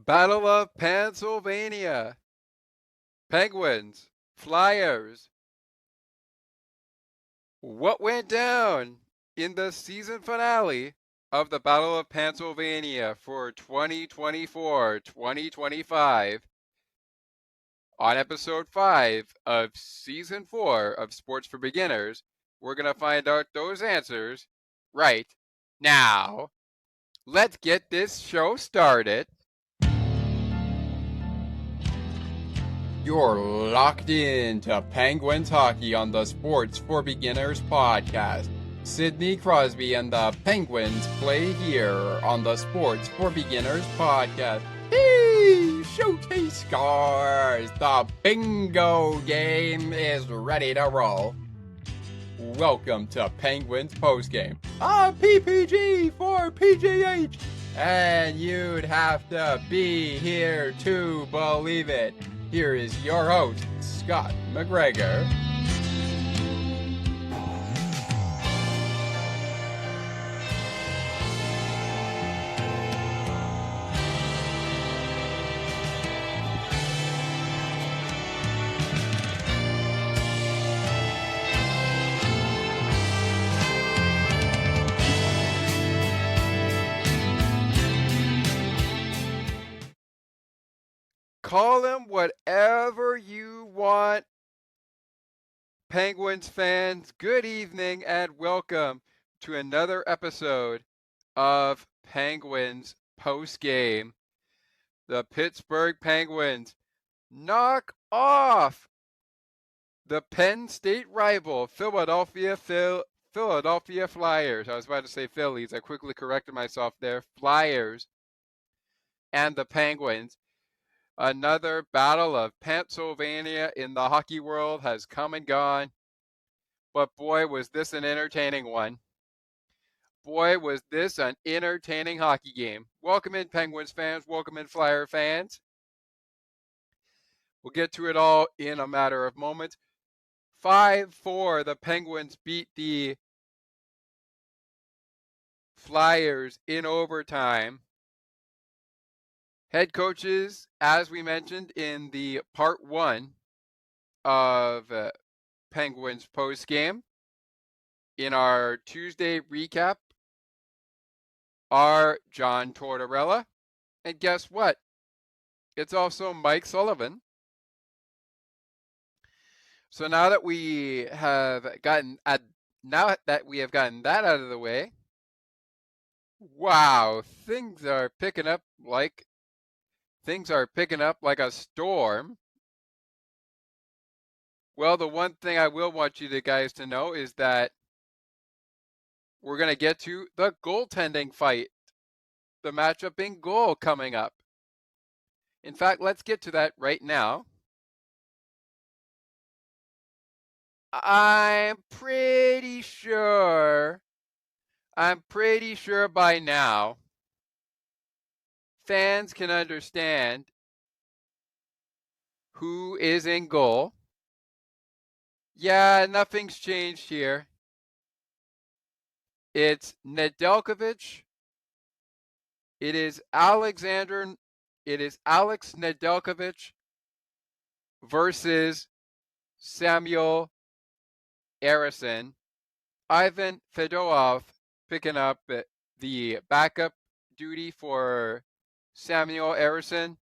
Battle of Pennsylvania. Penguins. Flyers. What went down in the season finale of the Battle of Pennsylvania for 2024-2025 on episode 5 of season 4 of Sports for Beginners? We're going to find out those answers right now. Let's get this show started. You're locked in to Penguins hockey on the Sports for Beginners podcast. Sidney Crosby and the Penguins play here on the Sports for Beginners podcast. Hey, shoot, he scores! The bingo game is ready to roll. Welcome to Penguins postgame. PPG for PGH. And you'd have to be here to believe it. Here is your host, Scott McGregor. Call him whatever you want, Penguins fans. Good evening and welcome to another episode of Penguins Postgame. The Pittsburgh Penguins knock off the Penn State rival Philadelphia Flyers. I was about to say Phillies. I quickly corrected myself there. Flyers and the Penguins. Another battle of Pennsylvania in the hockey world has come and gone. But boy, was this an entertaining one. Boy, was this an entertaining hockey game. Welcome in, Penguins fans. Welcome in, Flyer fans. We'll get to it all in a matter of moments. 5-4, the Penguins beat the Flyers in overtime. Head coaches, as we mentioned in the part 1 of Penguins postgame, in our Tuesday recap, are John Tortorella. And guess what? It's also Mike Sullivan. So now that we have gotten that out of the way, wow, things are picking up like a storm. Well, the one thing I will want you guys to know is that we're going to get to the goaltending fight, the matchup in goal coming up. In fact, let's get to that right now. I'm pretty sure by now fans can understand who is in goal. Yeah, nothing's changed here. It's Nedeljkovic. It is Alex Nedeljkovic versus Samuel Errson. Ivan Fedorov picking up the backup duty for Samuel Errson.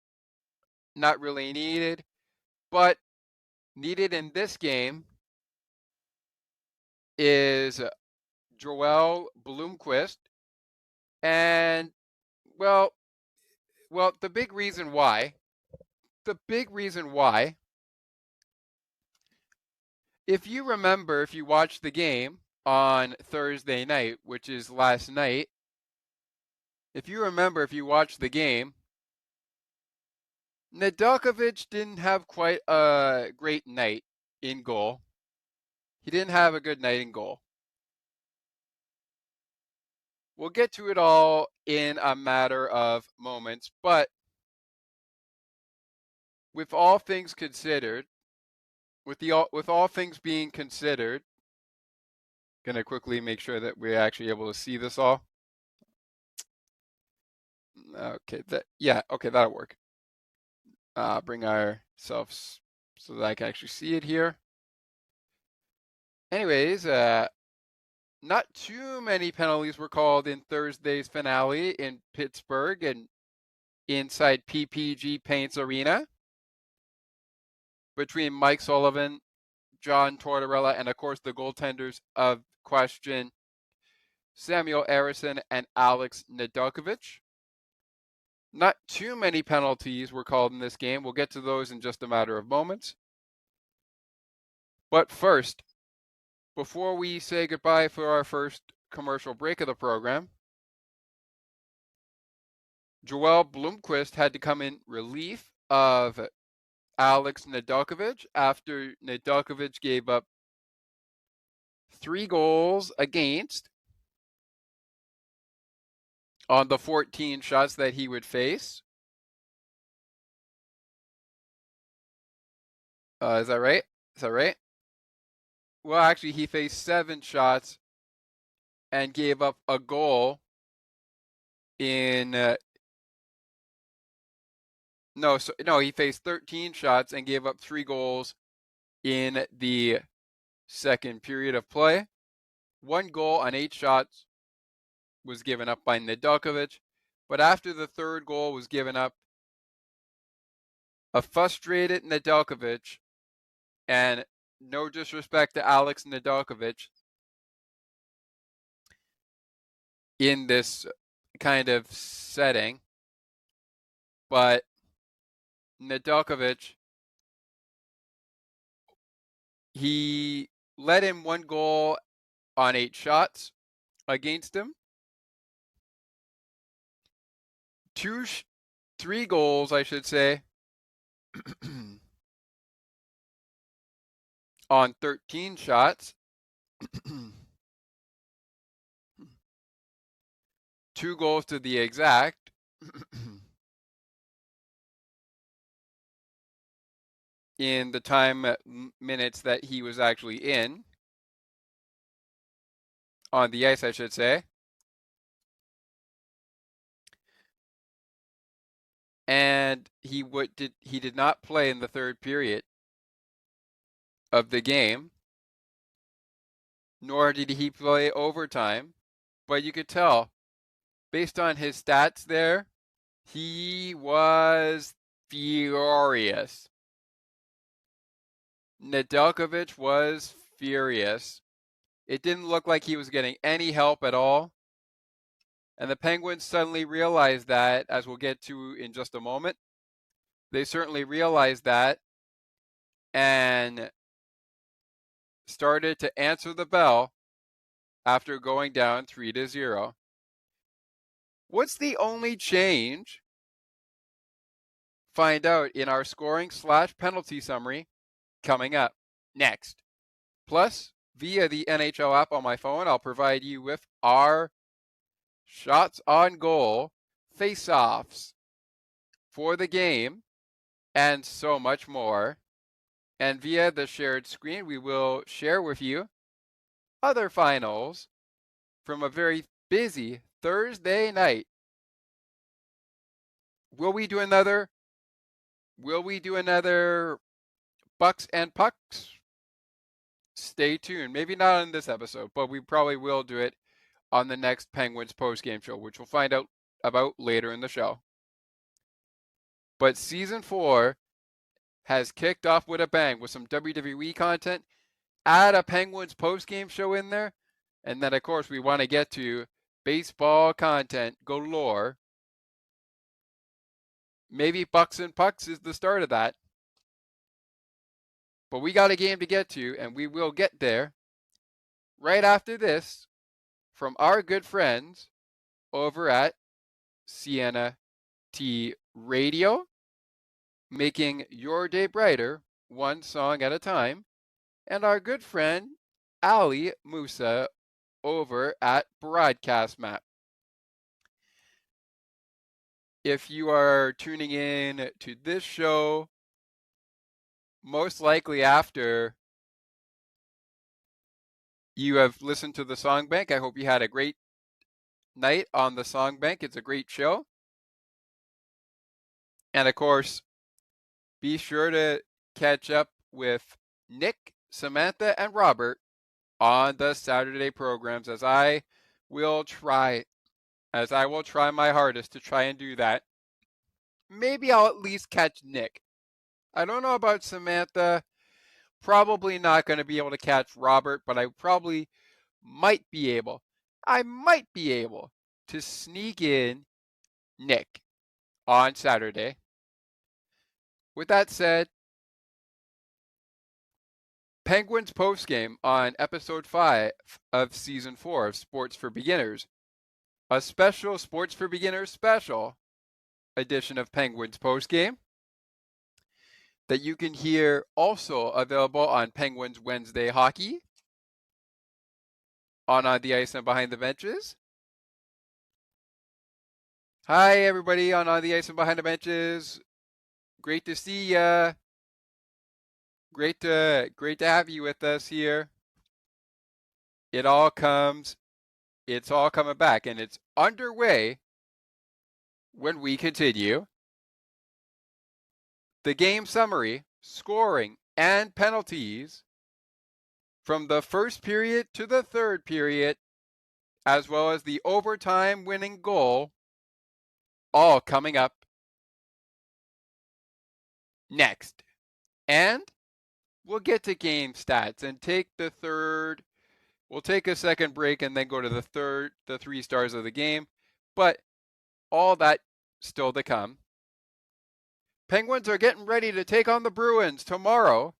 Not really needed, but needed in this game is Joel Blomqvist. And well, the big reason why, if you remember, if you watched the game on Thursday night, which is last night, if you watched the game, Nedeljkovic didn't have quite a great night in goal. He didn't have a good night in goal. We'll get to it all in a matter of moments, but with all things considered, with all things being considered, gonna quickly make sure that we're actually able to see this all. Okay, that'll work. Bring ourselves so that I can actually see it here. Anyways, not too many penalties were called in Thursday's finale in Pittsburgh and inside PPG Paints Arena between Mike Sullivan, John Tortorella, and of course the goaltenders of question, Samuel Errson and Alex Nedeljkovic. Not too many penalties were called in this game. We'll get to those in just a matter of moments. But first, before we say goodbye for our first commercial break of the program, Joel Blomqvist had to come in relief of Alex Nedeljkovic after Nedeljkovic gave up 3 goals against on the 14 shots that he would face. Is that right? Well, actually, he faced 7 shots and gave up a goal in. He faced 13 shots and gave up 3 goals in the second period of play. 1 goal on 8 shots was given up by Nedeljkovic, but after the third goal was given up, a frustrated Nedeljkovic, and no disrespect to Alex Nedeljkovic in this kind of setting, but Nedeljkovic, he let in 1 goal on 8 shots against him. 3 goals, I should say, on 13 shots. 2 goals to the exact. In the time minutes that he was actually in. On the ice, I should say. And he did not play in the third period of the game, nor did he play overtime. But you could tell, based on his stats there, he was furious. Nedeljkovic was furious. It didn't look like he was getting any help at all. And the Penguins suddenly realized that, as we'll get to in just a moment. They certainly realized that and started to answer the bell after going down 3-0. What's the only change? Find out in our scoring/penalty summary coming up next. Plus, via the NHL app on my phone, I'll provide you with our shots on goal, face-offs for the game, and so much more. And via the shared screen, we will share with you other finals from a very busy Thursday night. Will we do another Bucks and Pucks? Stay tuned. Maybe not on this episode, but we probably will do it on the next Penguins post-game show, which we'll find out about later in the show. But Season 4 has kicked off with a bang with some WWE content. Add a Penguins post-game show in there. And then, of course, we want to get to baseball content galore. Maybe Bucks and Pucks is the start of that. But we got a game to get to, and we will get there right after this from our good friends over at Sienna T Radio, making your day brighter one song at a time, and our good friend Ali Musa over at Broadcast Map. If you are tuning in to this show, most likely after you have listened to the Song Bank, I hope you had a great night on the Song Bank. It's a great show. And of course, be sure to catch up with Nick, Samantha, and Robert on the Saturday programs as I will try my hardest to try and do that. Maybe I'll at least catch Nick. I don't know about Samantha. Probably not going to be able to catch Robert, but I might be able to sneak in Nick on Saturday. With that said, Penguins postgame on episode 5 of season 4 of Sports for Beginners. A special Sports for Beginners special edition of Penguins postgame that you can hear also available on Penguins Wednesday Hockey, on the Ice and Behind the Benches. Hi everybody on the Ice and Behind the Benches. Great to see ya. Great to have you with us here. It's all coming back, and it's underway when we continue. The game summary, scoring, and penalties from the first period to the third period, as well as the overtime winning goal, all coming up next. And we'll get to game stats and we'll take a second break and then go to the 3 stars of the game. But all that still to come. Penguins are getting ready to take on the Bruins tomorrow,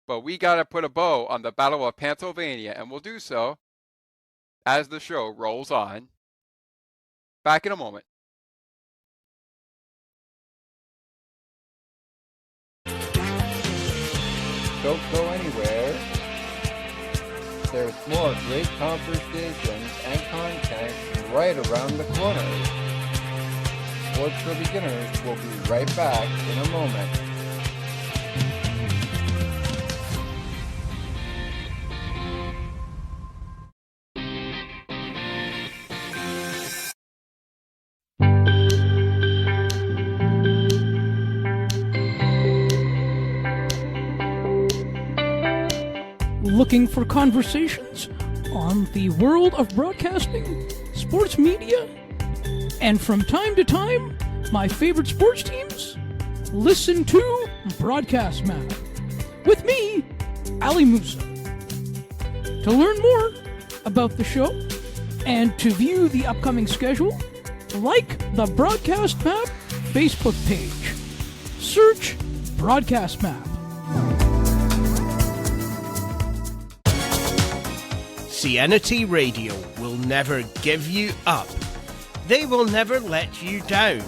but we got to put a bow on the Battle of Pennsylvania, and we'll do so as the show rolls on. Back in a moment. Don't go anywhere. There's more great conversations and content right around the corner. Sports for Beginners will be right back in a moment. Looking for conversations on the world of broadcasting, sports media, and from time to time, my favorite sports teams? Listen to Broadcast Map with me, Ali Musa. To learn more about the show and to view the upcoming schedule, like the Broadcast Map Facebook page. Search Broadcast Map. CNT Radio will never give you up. They will never let you down.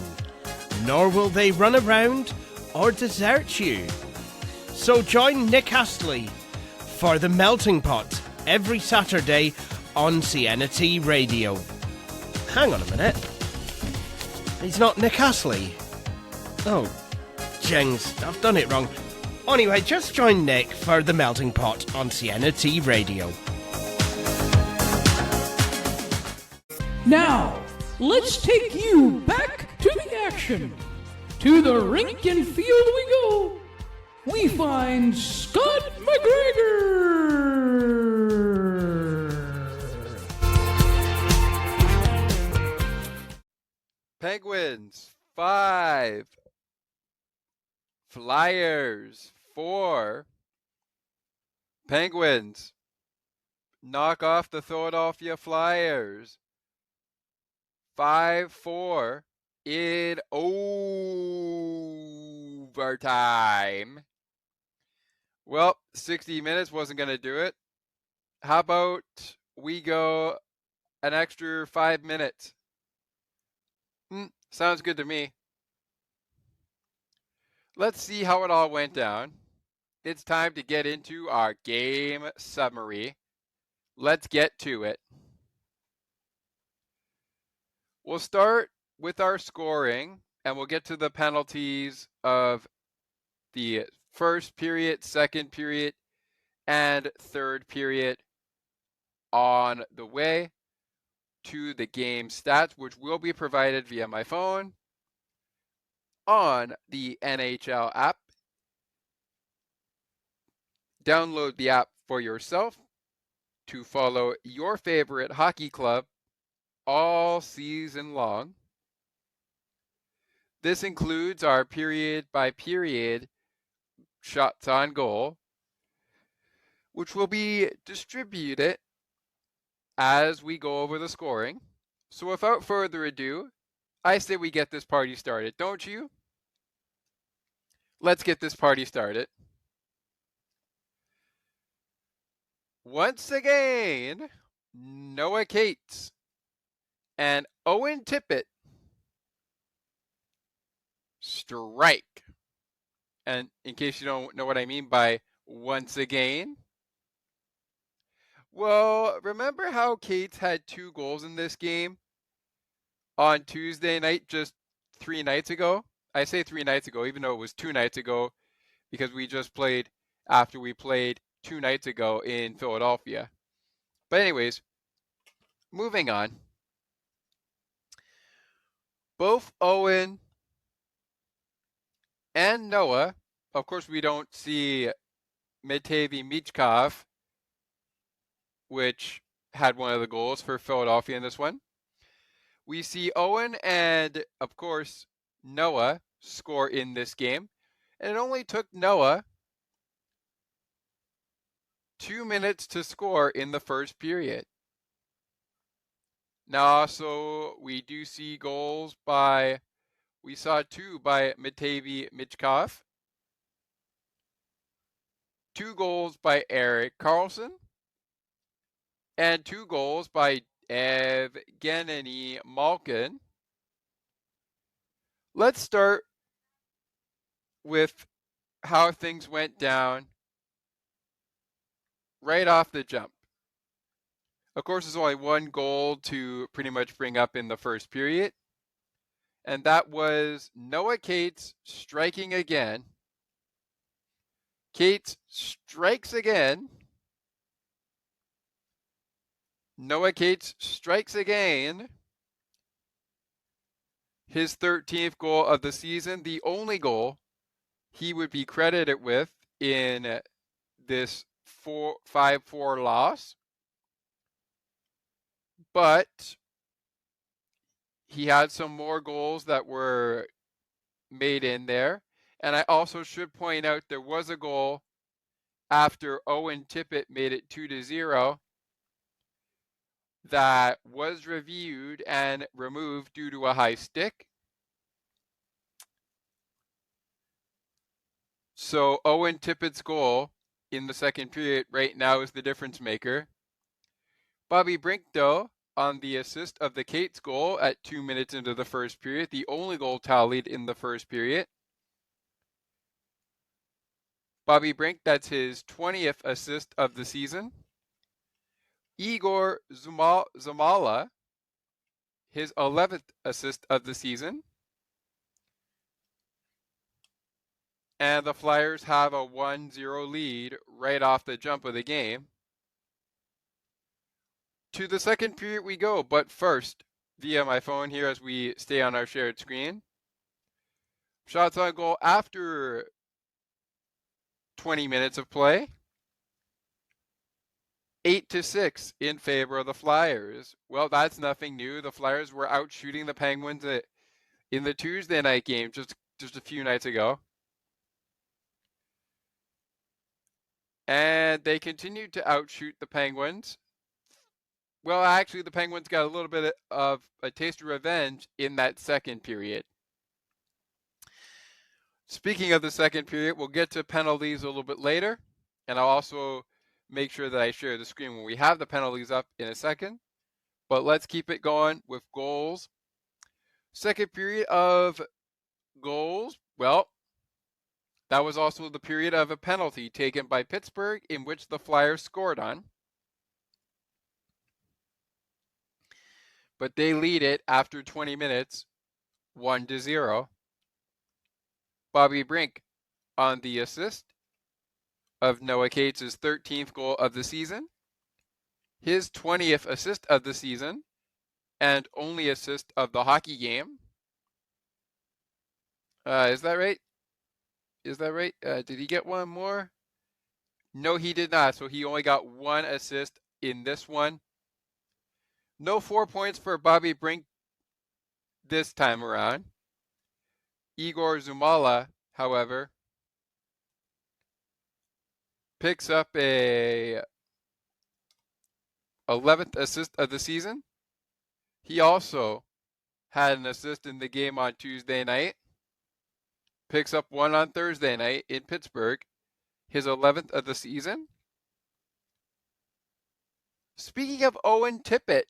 Nor will they run around or desert you. So join Nick Astley for The Melting Pot every Saturday on CNT Radio. Hang on a minute. He's not Nick Astley. Oh, jings, I've done it wrong. Anyway, just join Nick for The Melting Pot on CNT Radio. Now, let's take you back to the action. To the rink and field we go. We find Scott McGregor. Penguins 5, Flyers 4. Penguins knock off the Philadelphia Flyers 5-4 in overtime. Well, 60 minutes wasn't going to do it. How about we go an extra 5 minutes? Sounds good to me. Let's see how it all went down. It's time to get into our game summary. Let's get to it. We'll start with our scoring, and we'll get to the penalties of the first period, second period, and third period on the way to the game stats, which will be provided via my phone. on the NHL app. Download the app for yourself to follow your favorite hockey club all season long. This includes our period-by-period shots on goal, which will be distributed as we go over the scoring. So without further ado, I say we get this party started, don't you? Let's get this party started. Once again, Noah Cates and Owen Tippett strike. And in case you don't know what I mean by once again, well, remember how Cates had 2 goals in this game on Tuesday night just 3 nights ago? I say 3 nights ago, even though it was 2 nights ago, because we just played after we played 2 nights ago in Philadelphia. But anyways, moving on. Both Owen and Noah, of course we don't see Nedeljkovic, which had one of the goals for Philadelphia in this one. We see Owen and, of course, Noah score in this game. And it only took Noah 2 minutes to score in the first period. Now also, we do see goals we saw 2 by Nedeljkovic, 2 goals by Errson, and 2 goals by Evgeny Malkin. Let's start with how things went down right off the jump. Of course, there's only 1 goal to pretty much bring up in the first period, and that was Noah Cates striking again. Cates strikes again. Noah Cates strikes again. His 13th goal of the season, the only goal he would be credited with in this 5-4 loss. But he had some more goals that were made in there. And I also should point out there was a goal after Owen Tippett made it 2-0 that was reviewed and removed due to a high stick. So Owen Tippett's goal in the second period right now is the difference maker. Bobby Brink, though, on the assist of the Cates goal at 2 minutes into the first period, the only goal tallied in the first period. Bobby Brink, that's his 20th assist of the season. Igor Zamala, his 11th assist of the season. And the Flyers have a 1-0 lead right off the jump of the game. To the second period we go, but first, via my phone here as we stay on our shared screen. Shots on goal after 20 minutes of play. 8-6 in favor of the Flyers. Well, that's nothing new. The Flyers were out shooting the Penguins in the Tuesday night game just a few nights ago. And they continued to outshoot the Penguins. Well, actually, the Penguins got a little bit of a taste of revenge in that second period. Speaking of the second period, we'll get to penalties a little bit later. And I'll also make sure that I share the screen when we have the penalties up in a second. But let's keep it going with goals. Second period of goals. Well, that was also the period of a penalty taken by Pittsburgh in which the Flyers scored on. But they lead it after 20 minutes, 1-0. Bobby Brink on the assist of Noah Cates' 13th goal of the season, his 20th assist of the season, and only assist of the hockey game. Is that right? Is that right? Did he get one more? No, he did not. So he only got one assist in this one. No 4 points for Bobby Brink this time around. Igor Zumala, however, picks up a 11th assist of the season. He also had an assist in the game on Tuesday night. Picks up one on Thursday night in Pittsburgh, his 11th of the season. Speaking of Owen Tippett,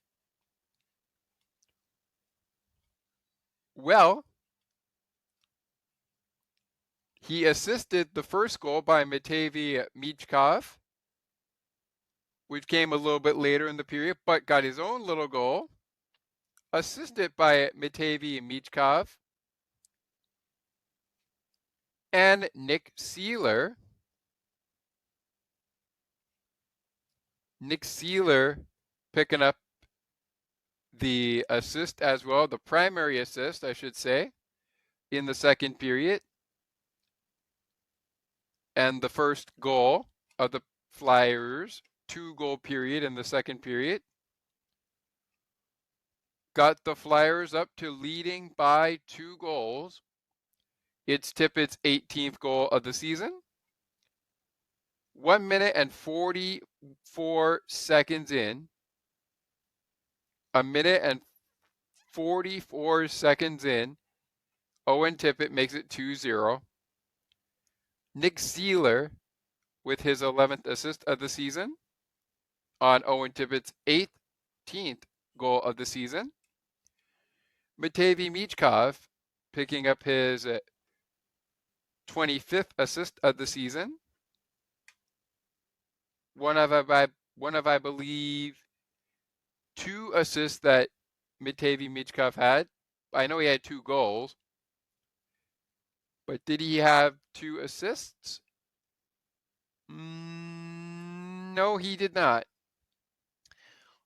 well, he assisted the first goal by Matevei Michkov, which came a little bit later in the period, but got his own little goal, assisted by Matevei Michkov. And Nick Seeler. Nick Seeler picking up the assist as well, the primary assist, I should say, in the second period. And the first goal of the Flyers, 2-goal period in the second period. Got the Flyers up to leading by 2 goals. It's Tippett's 18th goal of the season. 1 minute and 44 seconds in. A minute and 44 seconds in. Owen Tippett makes it 2-0. Nick Seeler with his 11th assist of the season on Owen Tippett's 18th goal of the season. Matevei Michkov picking up his 25th assist of the season. One of, I believe, 2 assists that Matevei Michkov had. I know he had 2 goals. But did he have 2 assists? No, he did not.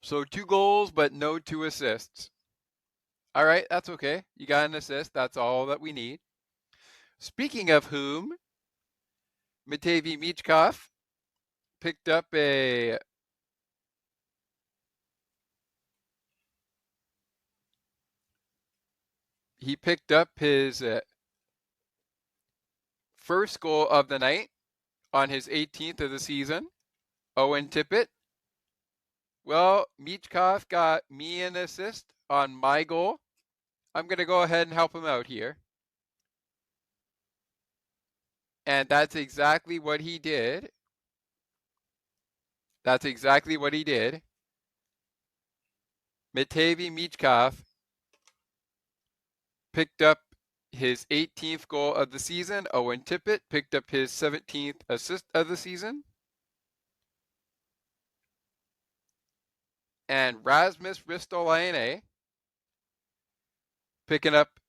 So 2 goals, but no 2 assists. All right, that's okay. You got an assist. That's all that we need. Speaking of whom, Matevei Michkov picked up a his first goal of the night on his 18th of the season. Owen Tippett. Well, Michkov got me an assist on my goal. I'm going to go ahead and help him out here. And that's exactly what he did. Matevei Michkov picked up his 18th goal of the season. Owen Tippett picked up his 17th assist of the season. And Rasmus Ristolainen picking up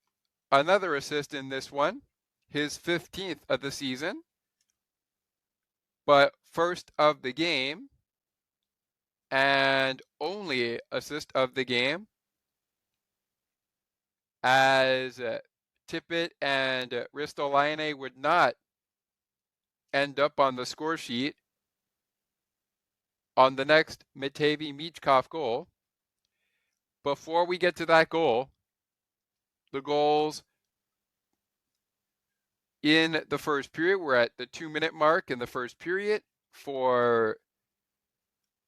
another assist in this one, his 15th of the season, but first of the game and only assist of the game, as Tippett and Ristolainen would not end up on the score sheet on the next Matevei Michkov goal. Before we get to that goal, the goals in the first period, we're at the 2-minute mark in the first period for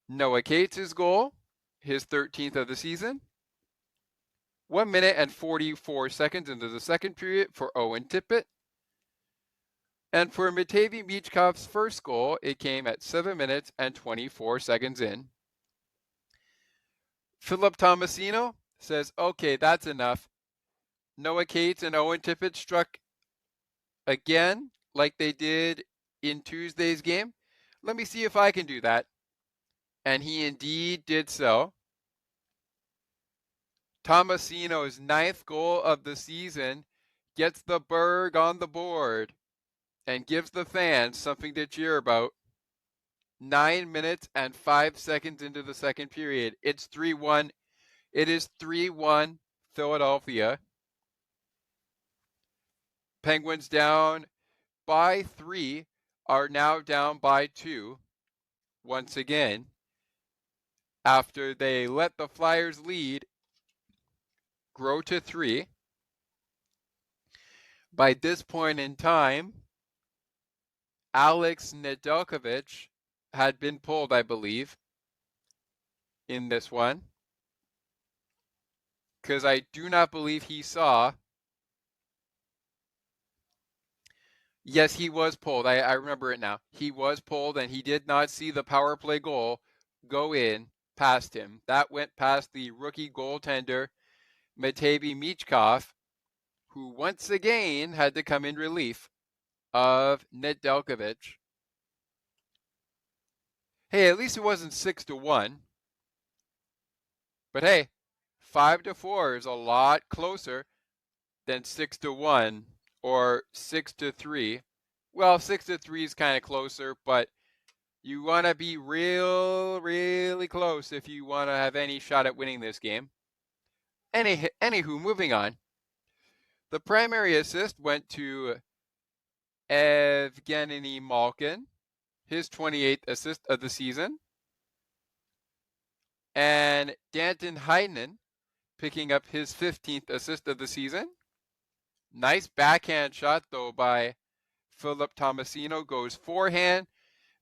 Noah Cates' goal, his 13th of the season. 1 minute and 44 seconds into the second period for Owen Tippett. And for Matevei Michkov's first goal, it came at 7 minutes and 24 seconds in. Philip Tomasino says, okay, that's enough. Noah Cates and Owen Tippett struck again like they did in Tuesday's game. Let me see if I can do that. And he indeed did so. Tomasino's 9th goal of the season gets the Berg on the board and gives the fans something to cheer about. 9 minutes and 5 seconds into the second period. It's 3-1. It is 3-1 Philadelphia. Penguins down by 3 are now down by 2 once again after they let the Flyers lead grow to 3. By this point in time, Alex Nedeljkovic had been pulled, I believe, in this one, because I do not believe he saw. Yes, he was pulled. I remember it now. He was pulled, and he did not see the power play goal go in past him. That went past the rookie goaltender, Nedeljkovic, who once again had to come in relief of Nedeljkovic. Hey, at least it wasn't 6-1. But hey, 5-4 is a lot closer than 6-1 or 6-3. Well, 6-3 is kind of closer, but you want to be really close if you want to have any shot at winning this game. Anywho, moving on. The primary assist went to Evgeny Malkin, his 28th assist of the season. And Danton Heinen picking up his 15th assist of the season. Nice backhand shot, though, by Philip Tomasino. Goes forehand.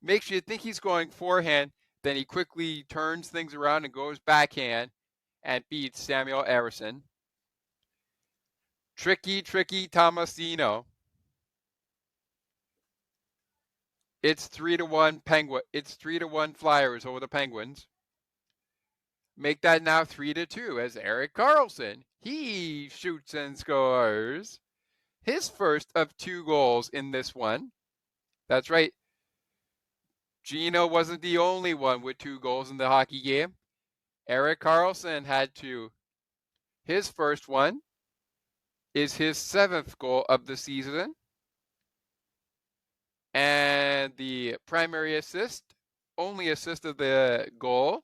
Makes you think he's going forehand. Then he quickly turns things around and goes backhand and beats Samuel Errson. Tricky Tomasino. It's 3-1 Penguin. It's 3-1 Flyers over the Penguins. Make that now 3-2 as Erik Karlsson, he shoots and scores his first of 2 goals in this one. That's right. Gino wasn't the only one with 2 goals in the hockey game. Erik Karlsson had 2. His first one is his 7th goal of the season. And the primary assist, only assist of the goal,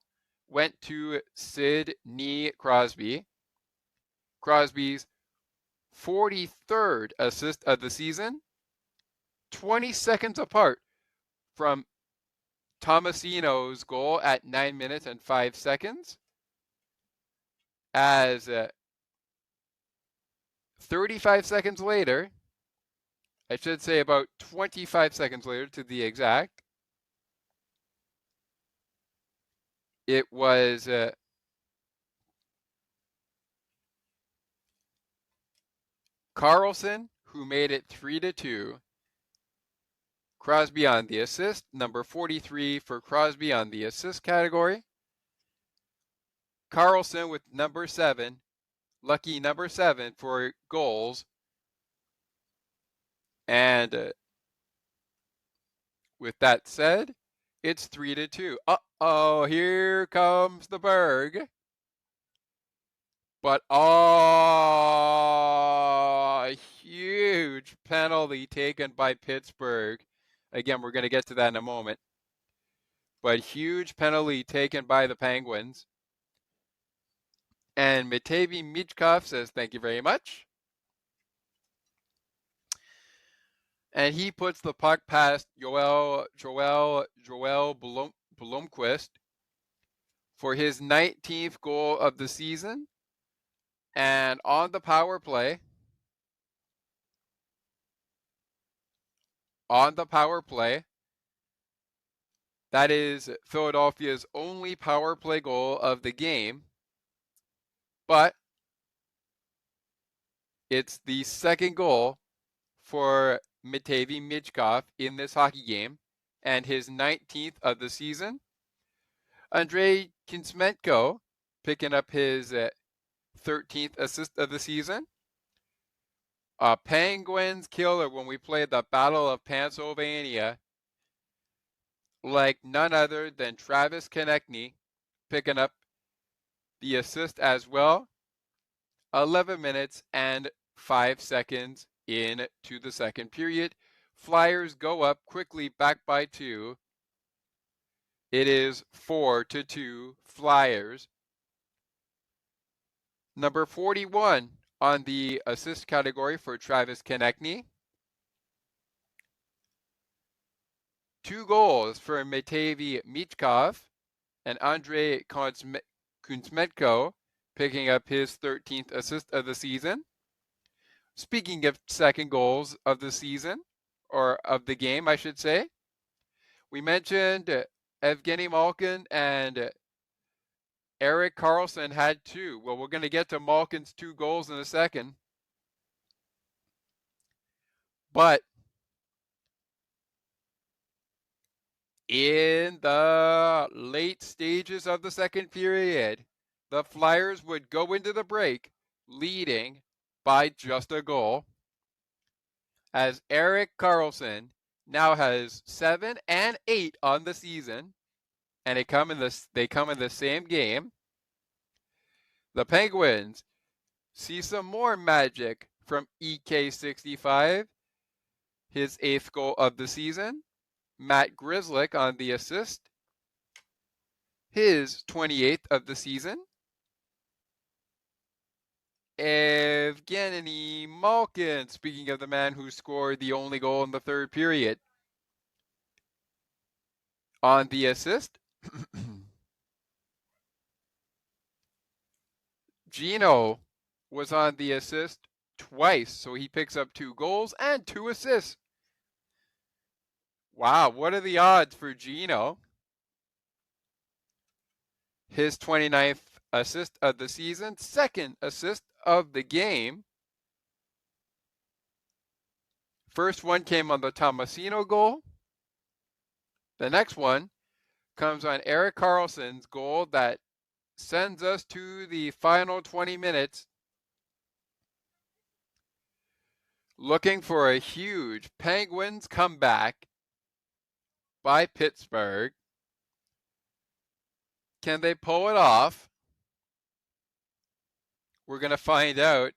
went to Sidney Crosby. Crosby's 43rd assist of the season, 20 seconds apart from Tomasino's goal at 9 minutes and 5 seconds. As 35 seconds later, I should say about 25 seconds later to be exact, it was Karlsson who made it 3-2. Crosby on the assist, number 43 for Crosby on the assist category. Karlsson with number 7, lucky number 7 for goals. And with that said, it's 3-2. Uh-oh, here comes the Berg. But huge penalty taken by Pittsburgh. Again, we're going to get to that in a moment. But huge penalty taken by the Penguins. And Nedeljkovic says, thank you very much. And he puts the puck past Joel Blomqvist for his 19th goal of the season. And on the power play, that is Philadelphia's only power play goal of the game. But it's the second goal for Nedeljkovic in this hockey game and his 19th of the season. Andrei Kuzmenko picking up his 13th assist of the season. Penguins killer when we played the Battle of Pennsylvania, like none other than Travis Konechny picking up the assist as well. 11 minutes and 5 seconds into the second period. Flyers go up quickly, back by 2. It is 4-2 Flyers. Number 41 On the assist category for Travis Konechny, 2 goals for Matei Michkov and Andrei Kuzmenko, picking up his 13th assist of the season. Speaking of second goals of the season, or of the game, I should say, we mentioned Evgeny Malkin and Erik Karlsson had 2. Well, we're going to get to Malkin's 2 goals in a second. But in the late stages of the second period, the Flyers would go into the break leading by just a goal, as Erik Karlsson now has 7 and 8 on the season, and they come in the same game. The Penguins see some more magic from EK65, his 8th goal of the season. Matt Grzelcyk on the assist, his 28th of the season. Evgeny Malkin, speaking of the man who scored the only goal in the third period, on the assist. Gino was on the assist twice, so he picks up 2 goals and 2 assists. Wow, what are the odds for Gino? His 29th assist of the season, 2nd assist of the game. First one came on the Tomasino goal. The next one comes on Erik Karlsson's goal that sends us to the final 20 minutes, looking for a huge Penguins comeback by Pittsburgh. Can they pull it off? We're going to find out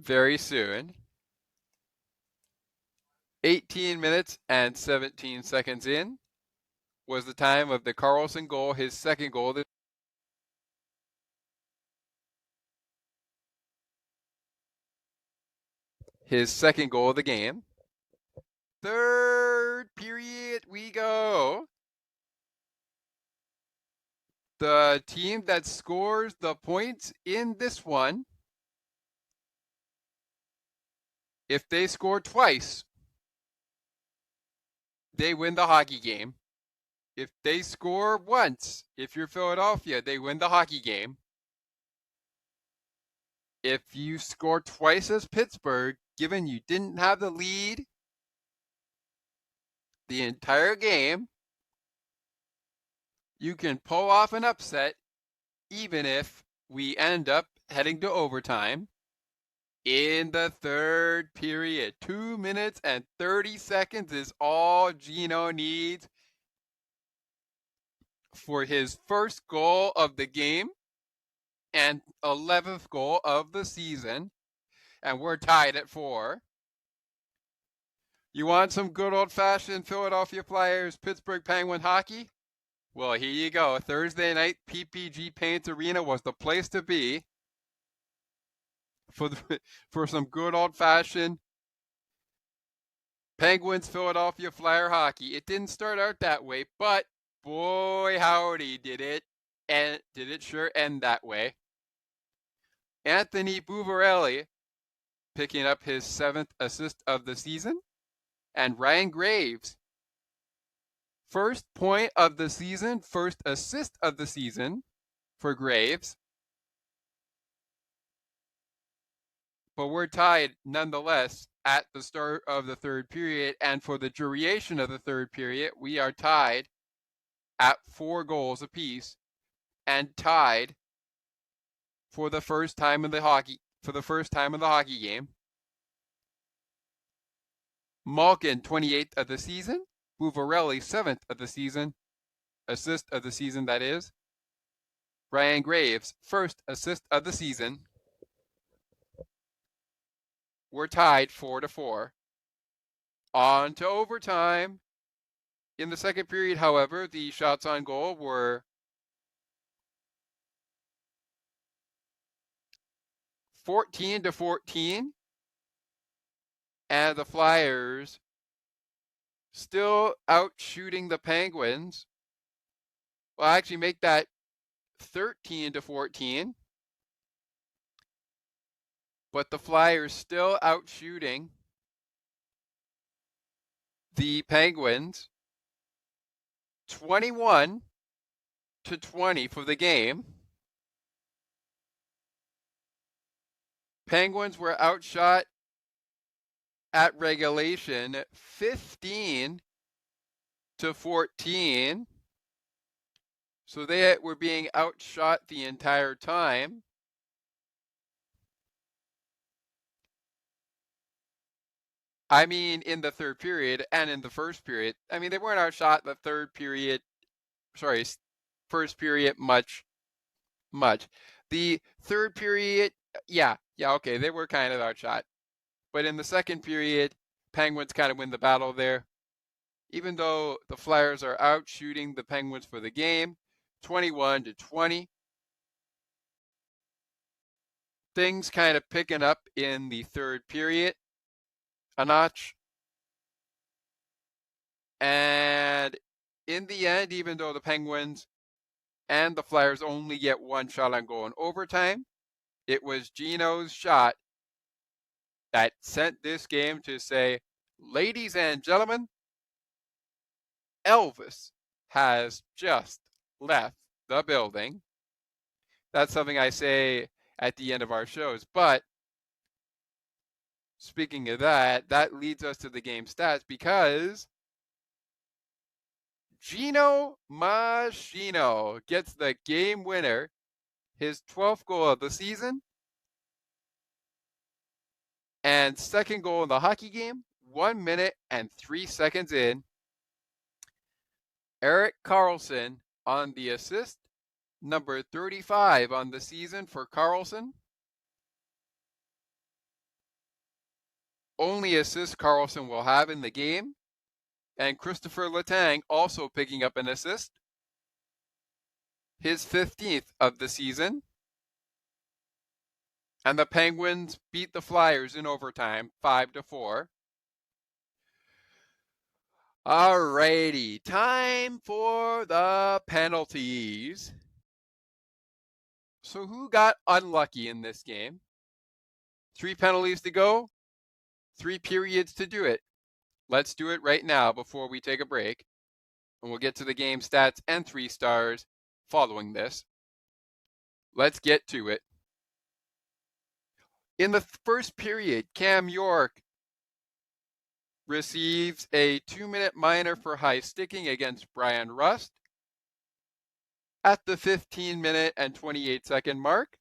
very soon. 18 minutes and 17 seconds in was the time of the Karlsson goal, his second goal. His second goal of the game. Third period we go. The team that scores the points in this one, if they score twice, they win the hockey game. If they score once, if you're Philadelphia, they win the hockey game. If you score twice as Pittsburgh, given you didn't have the lead the entire game, you can pull off an upset even if we end up heading to overtime. In the third period, 2 minutes and 30 seconds is all Gino needs for his first goal of the game and 11th goal of the season. And we're tied at 4. You want some good old-fashioned Philadelphia Flyers, Pittsburgh Penguin hockey? Well, here you go. Thursday night, PPG Paints Arena was the place to be for some good old-fashioned Penguins Philadelphia Flyer hockey. It didn't start out that way, but boy howdy did it sure end that way. Anthony Buvarelli picking up his 7th assist of the season, and Ryan Graves, first point of the season, first assist of the season for Graves. But we're tied nonetheless at the start of the third period, and for the duration of the third period, we are tied at 4 goals apiece, and tied for the first time in the hockey game. Malkin, 28th of the season. Buvarelli, 7th of the season. Assist of the season, that is. Ryan Graves, first assist of the season. We're tied 4-4. On to overtime. In the second period, however, the shots on goal were 14-14. And the Flyers still out shooting the Penguins. Well, actually make that 13-14. But the Flyers still out shooting the Penguins 21-20 for the game. Penguins were outshot at regulation 15-14. So they were being outshot the entire time. I mean, in the third period and in the first period. I mean, they weren't outshot the first period much. The third period, yeah, okay, they were kind of outshot. But in the second period, Penguins kind of win the battle there. Even though the Flyers are out shooting the Penguins for the game, 21-20. Things kind of picking up in the third period a notch. And in the end, even though the Penguins and the Flyers only get one shot on goal in overtime, it was Gino's shot that sent this game to say, ladies and gentlemen, Elvis has just left the building. That's something I say at the end of our shows. But speaking of that, that leads us to the game stats because Gino Machino gets the game winner, his 12th goal of the season, and second goal in the hockey game, 1 minute and 3 seconds in. Erik Karlsson on the assist, number 35 on the season for Karlsson. Only assist Karlsson will have in the game. And Christopher Letang also picking up an assist. His 15th of the season. And the Penguins beat the Flyers in overtime, 5-4. Alrighty, time for the penalties. So who got unlucky in this game? 3 penalties to go, 3 periods to do it. Let's do it right now before we take a break. And we'll get to the game stats and 3 stars following this. Let's get to it. In the first period, Cam York receives a 2-minute minor for high sticking against Brian Rust at the 15-minute and 28-second mark.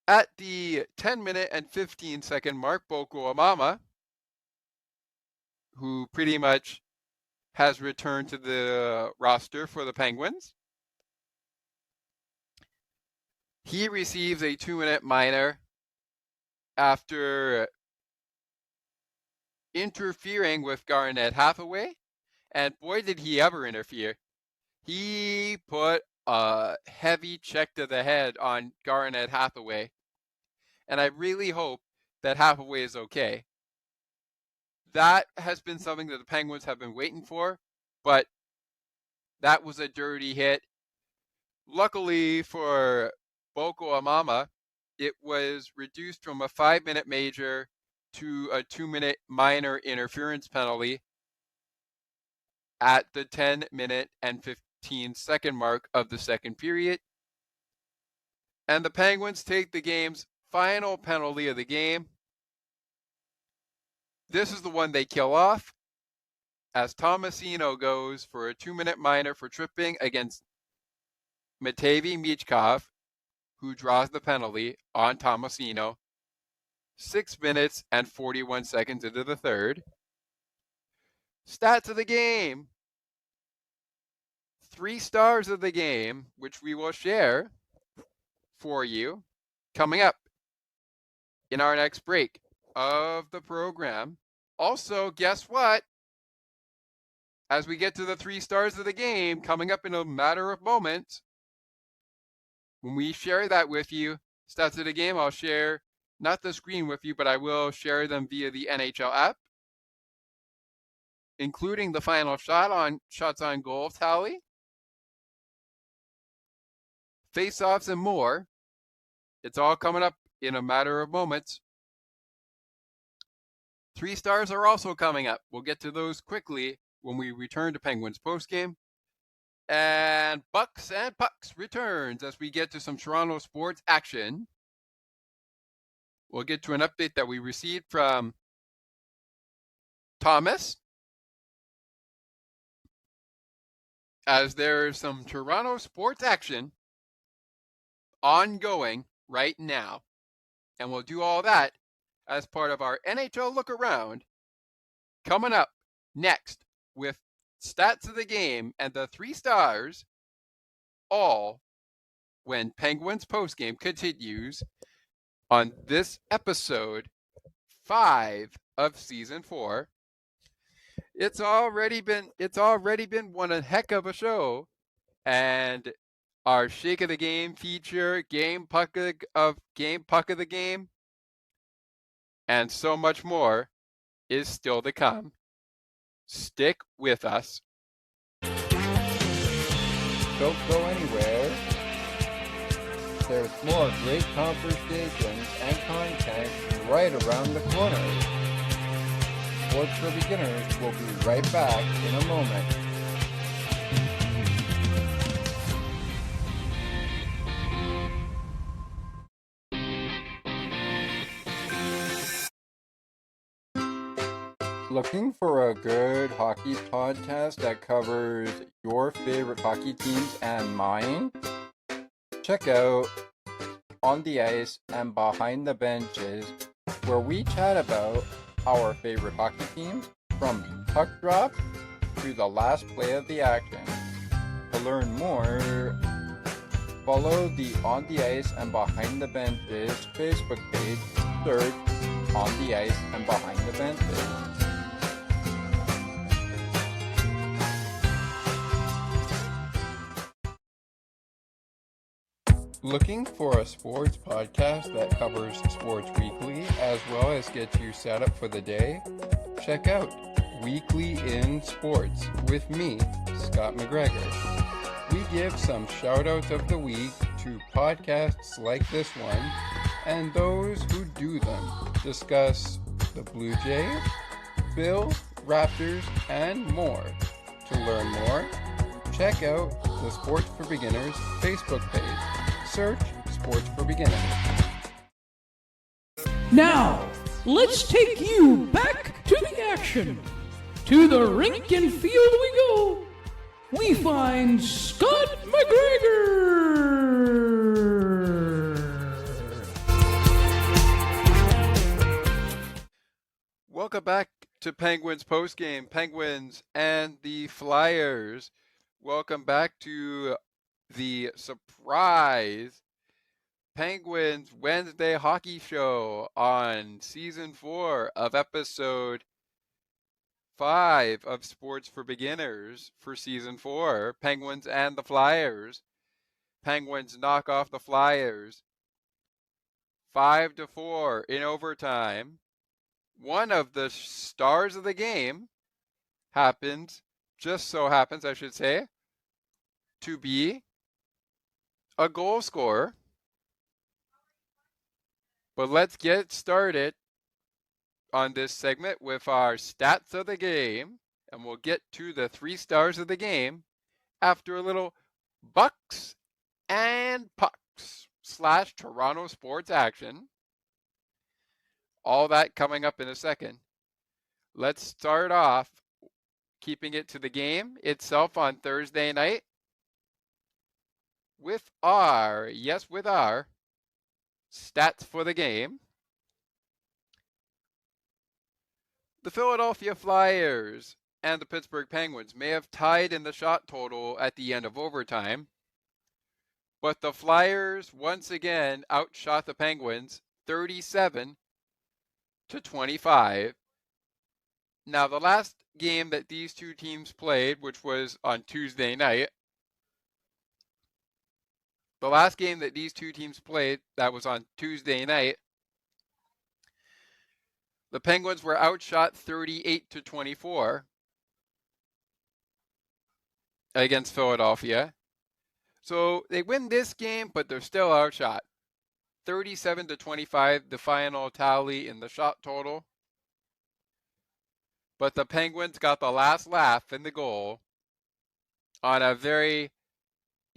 At the 10-minute and 15-second mark, Boko Amama, who pretty much has returned to the roster for the Penguins, he receives a 2-minute minor after interfering with Garnet Hathaway, and boy did he ever interfere. He put a heavy check to the head on Garnet Hathaway, and I really hope that Hathaway is okay. That has been something that the Penguins have been waiting for, but that was a dirty hit. Luckily for Boko Amama, it was reduced from a 5-minute major to a 2-minute minor interference penalty at the 10-minute and 15-second mark of the second period. And the Penguins take the game's final penalty of the game. This is the one they kill off, as Tomasino goes for a 2-minute minor for tripping against Matevei Michkov, who draws the penalty on Tomasino 6 minutes and 41 seconds into the third. Stats of the game. 3 stars of the game, which we will share for you coming up in our next break of the program. Also, guess what? As we get to the 3 stars of the game coming up in a matter of moments, When we share that with you, stats of the game, I'll share not the screen with you, but I will share them via the NHL app, including the final shots on goal tally, face-offs, and more. It's all coming up in a matter of moments. 3 stars are also coming up. We'll get to those quickly when we return to Penguins postgame. And Bucks and Pucks returns as we get to some Toronto sports action. We'll get to an update that we received from Thomas, as there's some Toronto sports action ongoing right now. And we'll do all that as part of our NHL Look Around coming up next with stats of the game and the 3 stars, all when Penguins postgame continues on this episode 5 of season 4. It's already been one heck of a show, and our Shake of the Game feature, Game Puck of the Game, and so much more is still to come. Stick with us. Don't go anywhere. There's more great conversations and content right around the corner. Sports for Beginners will be right back in a moment. Looking for a good hockey podcast that covers your favorite hockey teams and mine? Check out On the Ice and Behind the Benches, where we chat about our favorite hockey teams from puck drop to the last play of the action. To learn more, follow the On the Ice and Behind the Benches Facebook page. Search On the Ice and Behind the Benches. Looking for a sports podcast that covers sports weekly as well as gets you set up for the day? Check out Weekly in Sports with me, Scott McGregor. We give some shout-outs of the week to podcasts like this one and those who do them. Discuss the Blue Jays, Bills, Raptors, and more. To learn more, check out the Sports for Beginners Facebook page. Search Sports for Beginners. Now, let's take you back to the action. To the rink and field we go. We find Scott McGregor. Welcome back to Penguins postgame. Penguins and the Flyers. Welcome back to the surprise Penguins Wednesday hockey show on season 4 of episode 5 of Sports for Beginners for season 4. Penguins and the Flyers. Penguins knock off the Flyers 5-4 in overtime. One of the stars of the game just so happens, I should say, to be a goal scorer. But let's get started on this segment with our stats of the game, and we'll get to the 3 stars of the game after a little Bucks and Pucks / Toronto sports action. All that coming up in a second. Let's start off keeping it to the game itself on Thursday night with our stats for the game. The Philadelphia Flyers and the Pittsburgh Penguins may have tied in the shot total at the end of overtime, but the Flyers once again outshot the Penguins 37-25. Now, the last game that these two teams played, which was on Tuesday night, The last game that these two teams played, that was on Tuesday night, the Penguins were outshot 38-24 against Philadelphia. So they win this game, but they're still outshot. 37-25, the final tally in the shot total. But the Penguins got the last laugh in the goal on a very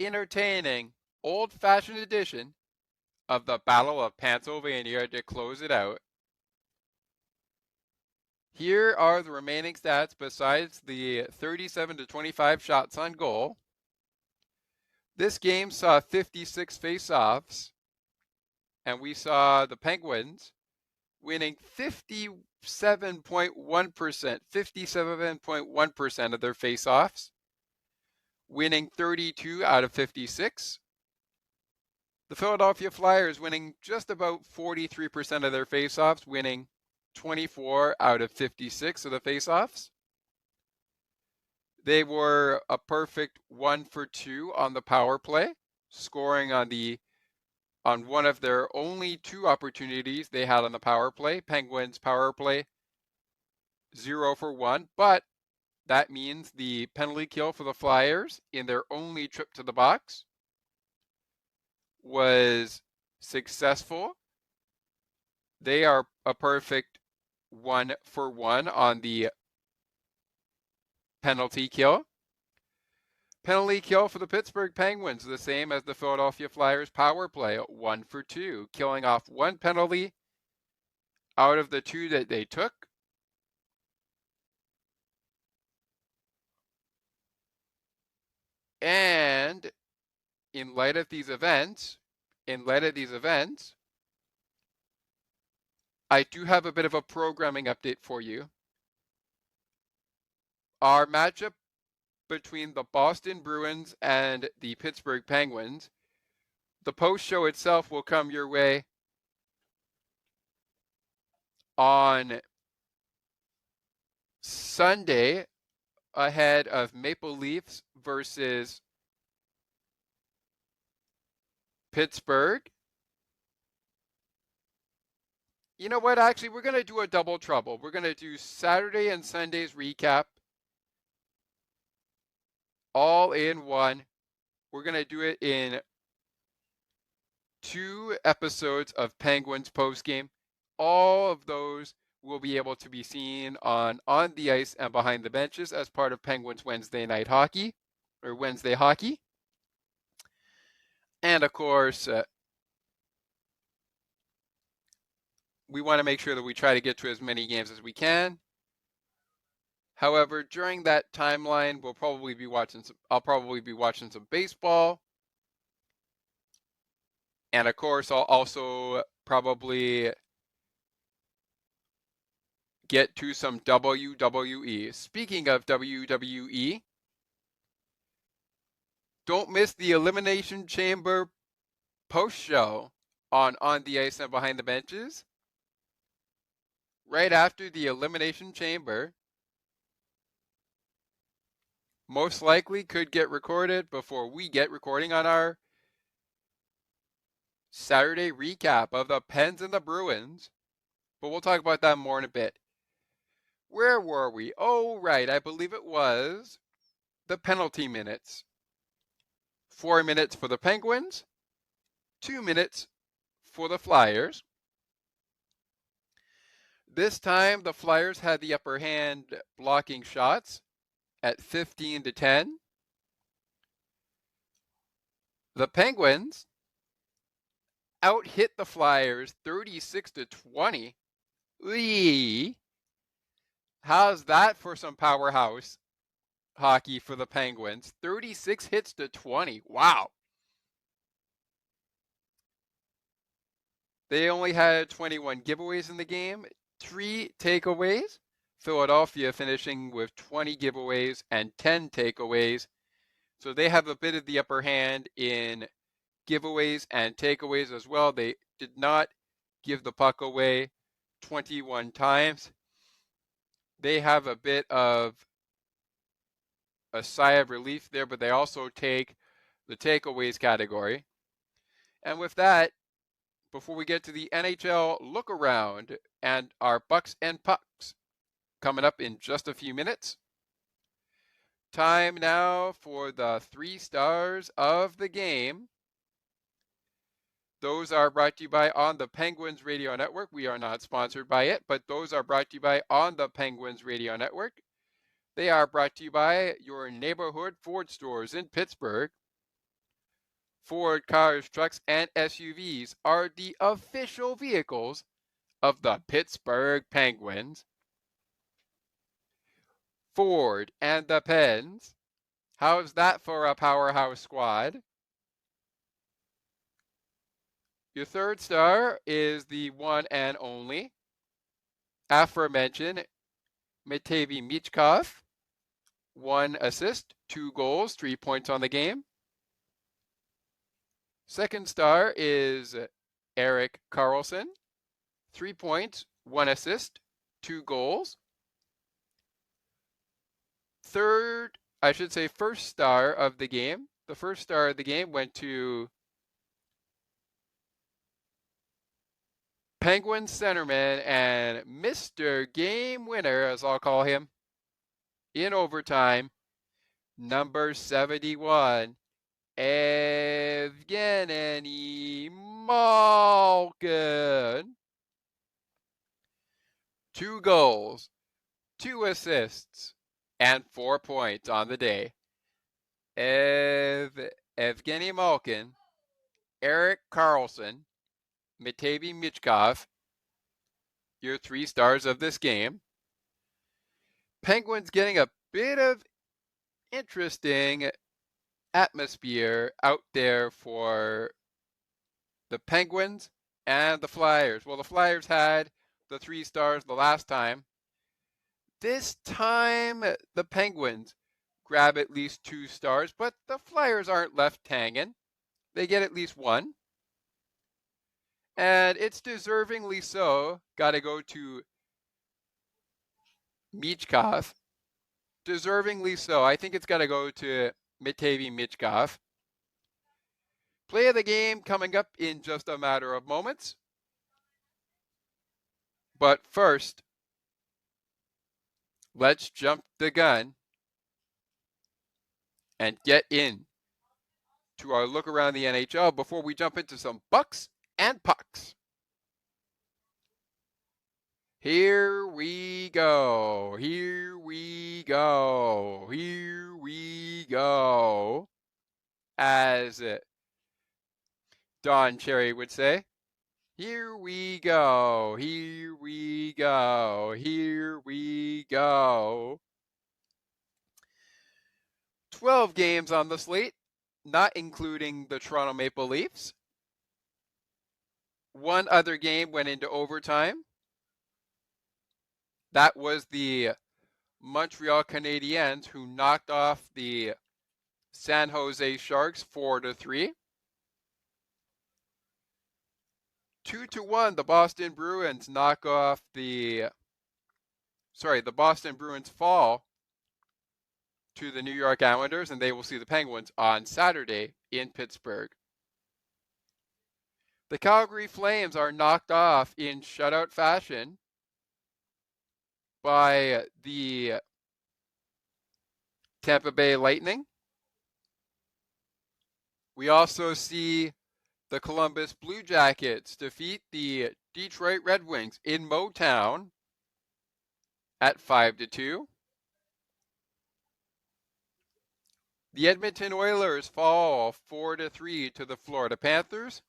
entertaining, old-fashioned edition of the Battle of Pennsylvania to close it out. Here are the remaining stats besides the 37-25 shots on goal. This game saw 56 face-offs, and we saw the Penguins winning 57.1% of their face-offs, winning 32 out of 56. The Philadelphia Flyers winning just about 43% of their face-offs, winning 24 out of 56 of the face-offs. They were a perfect 1 for 2 on the power play, scoring on one of their only 2 opportunities they had on the power play. Penguins power play 0 for 1, but that means the penalty kill for the Flyers in their only trip to the box was successful. They are a perfect 1 for 1 on the penalty kill. Penalty kill for the Pittsburgh Penguins, the same as the Philadelphia Flyers power play, 1 for 2, killing off 1 penalty out of the 2 that they took. And in light of these events, I do have a bit of a programming update for you. Our matchup between the Boston Bruins and the Pittsburgh Penguins, the post show itself will come your way on Sunday ahead of Maple Leafs versus Pittsburgh. You know what? Actually, we're going to do a double trouble. We're going to do Saturday and Sunday's recap all in one. We're going to do it in 2 episodes of Penguins postgame. All of those will be able to be seen on the ice and behind the benches as part of Penguins Wednesday night hockey, or Wednesday hockey. And of course, we want to make sure that we try to get to as many games as we can. However, during that timeline, I'll probably be watching some baseball. And of course, I'll also probably get to some WWE. Speaking of WWE, don't miss the Elimination Chamber post show on the ice and behind the benches. Right after the Elimination Chamber, most likely could get recorded before we get recording on our Saturday recap of the Pens and the Bruins. But we'll talk about that more in a bit. Where were we? Oh, right. I believe it was the penalty minutes. 4 minutes for the Penguins, 2 minutes for the Flyers. This time, the Flyers had the upper hand blocking shots at 15-10. The Penguins out-hit the Flyers 36-20. Eee. How's that for some powerhouse hockey for the Penguins? 36 hits to 20. Wow. They only had 21 giveaways in the game, 3 takeaways. Philadelphia finishing with 20 giveaways and 10 takeaways. So they have a bit of the upper hand in giveaways and takeaways as well. They did not give the puck away 21 times. They have a bit of a sigh of relief there, but they also take the takeaways category. And with that, before we get to the NHL look around and our Bucks and Pucks coming up in just a few minutes, time now for the 3 stars of the game. Those are brought to you by On the Penguins Radio Network. We are not sponsored by it, but those are brought to you by On the Penguins Radio Network. They are brought to you by your neighborhood Ford stores in Pittsburgh. Ford cars, trucks, and SUVs are the official vehicles of the Pittsburgh Penguins. Ford and the Pens. How's that for a powerhouse squad? Your 3rd star is the one and only aforementioned Matevei Michkov. 1 assist, 2 goals, 3 points on the game. 2nd star is Erik Karlsson. 3 points, 1 assist, 2 goals. 1st star of the game. The 1st star of the game went to Penguins centerman and Mr. Game Winner, as I'll call him, in overtime, number 71, Evgeny Malkin. 2 goals, 2 assists, and 4 points on the day. Evgeny Malkin, Erik Karlsson, Matevei Michkov, your 3 stars of this game. Penguins getting a bit of interesting atmosphere out there for the Penguins and the Flyers. Well, the Flyers had the 3 stars the last time. This time, the Penguins grab at least 2 stars, but the Flyers aren't left hanging. They get at least 1. And it's deservingly so. Got to go to Michkov. Deservingly so. I think it's got to go to Matevei Michkov. Play of the game coming up in just a matter of moments. But first, let's jump the gun and get in to our look around the NHL before we jump into some Bucks and Pucks. Here we go. Here we go. Here we go. As Don Cherry would say. Here we go. Here we go. Here we go. 12 games on the slate, not including the Toronto Maple Leafs. 1 other game went into overtime. That was the Montreal Canadiens, who knocked off the San Jose Sharks 4-3. 2-1, the Boston Bruins knock off the Boston Bruins fall to the New York Islanders, and they will see the Penguins on Saturday in Pittsburgh. The Calgary Flames are knocked off in shutout fashion by the Tampa Bay Lightning. We also see the Columbus Blue Jackets defeat the Detroit Red Wings in Motown at 5-2. The Edmonton Oilers fall 4-3 to the Florida Panthers.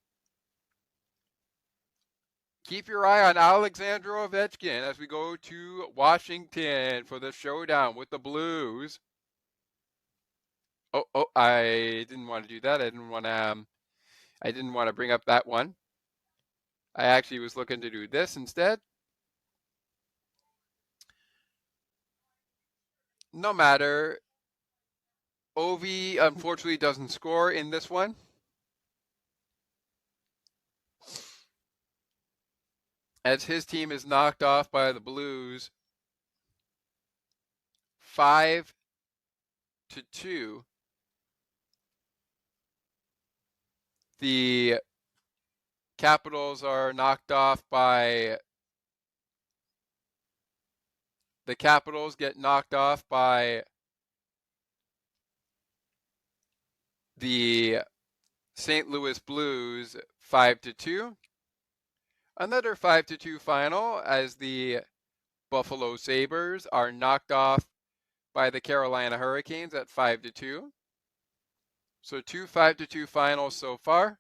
Keep your eye on Alexander Ovechkin as we go to Washington for the showdown with the Blues. Oh, I didn't want to do that. I didn't want to bring up that one. I actually was looking to do this instead. No matter. Ovi unfortunately doesn't score in this one. As his team is knocked off by the Blues 5-2. The Capitals are knocked off by... The Capitals get knocked off by the St. Louis Blues 5-2. Another 5-2 final as the Buffalo Sabres are knocked off by the Carolina Hurricanes at 5-2. So 2 5-2 finals so far.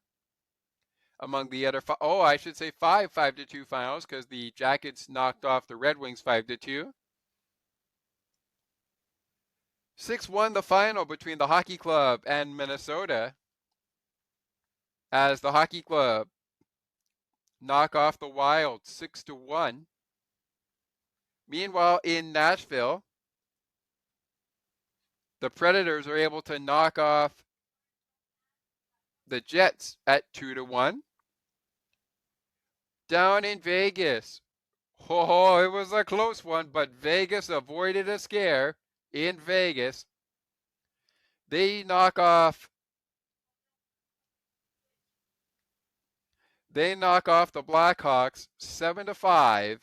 Among the other, I should say 5 5-2 finals because the Jackets knocked off the Red Wings 5-2. 6-1 the final between the Hockey Club and Minnesota as the Hockey Club knock off the Wild 6-1. Meanwhile, in Nashville, the Predators are able to knock off the Jets at 2-1. Down in Vegas, it was a close one, but Vegas avoided a scare. In Vegas, they knock off the Blackhawks 7-5,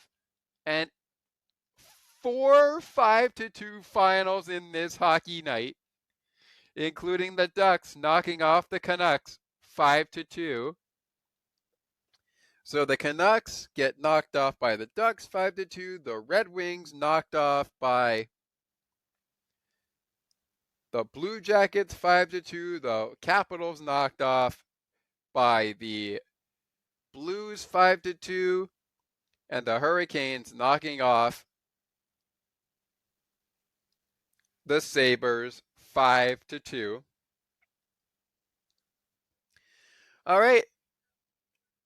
and 4 5-2 finals in this hockey night, including the Ducks knocking off the Canucks 5-2. So the Canucks get knocked off by the Ducks 5-2. The Red Wings knocked off by the Blue Jackets 5-2. The Capitals knocked off by the Blues 5-2. And the Hurricanes knocking off the Sabres 5-2. All right.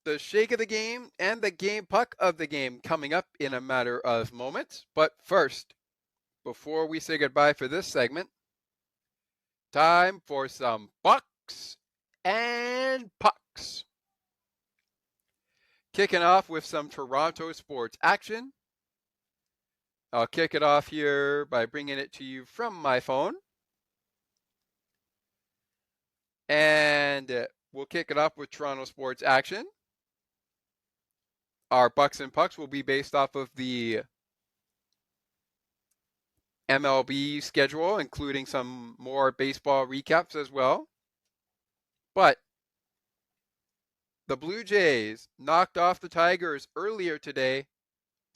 The shake of the game and the game puck of the game coming up in a matter of moments. But first, before we say goodbye for this segment, time for some bucks and pucks. Kicking off with some Toronto sports action. I'll kick it off here by bringing it to you from my phone. And we'll kick it off with Toronto sports action. Our bucks and pucks will be based off of the MLB schedule, including some more baseball recaps as well. But the Blue Jays knocked off the Tigers earlier today,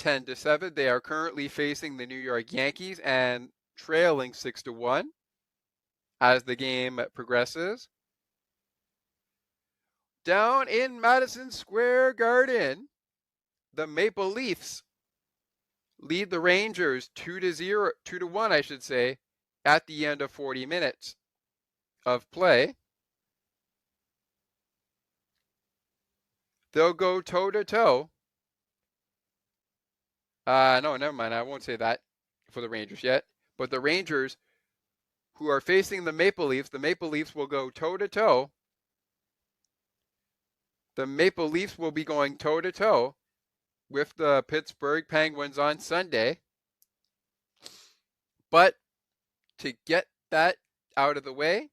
10-7. They are currently facing the New York Yankees and trailing 6-1 as the game progresses. Down in Madison Square Garden, the Maple Leafs lead the Rangers 2-1, I should say, at the end of 40 minutes of play. They'll go toe-to-toe. No, never mind. I won't say that for the Rangers yet. But the Rangers, who are facing the Maple Leafs will go toe-to-toe. The Maple Leafs will be going toe-to-toe with the Pittsburgh Penguins on Sunday. But to get that out of the way,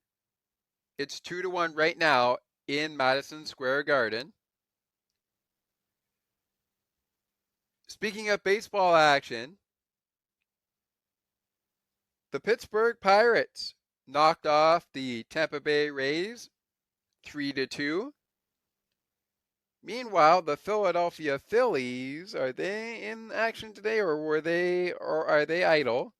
it's 2-1 right now in Madison Square Garden. Speaking of baseball action, the Pittsburgh Pirates knocked off the Tampa Bay Rays 3-2. Meanwhile, the Philadelphia Phillies, are they in action today or are they idle?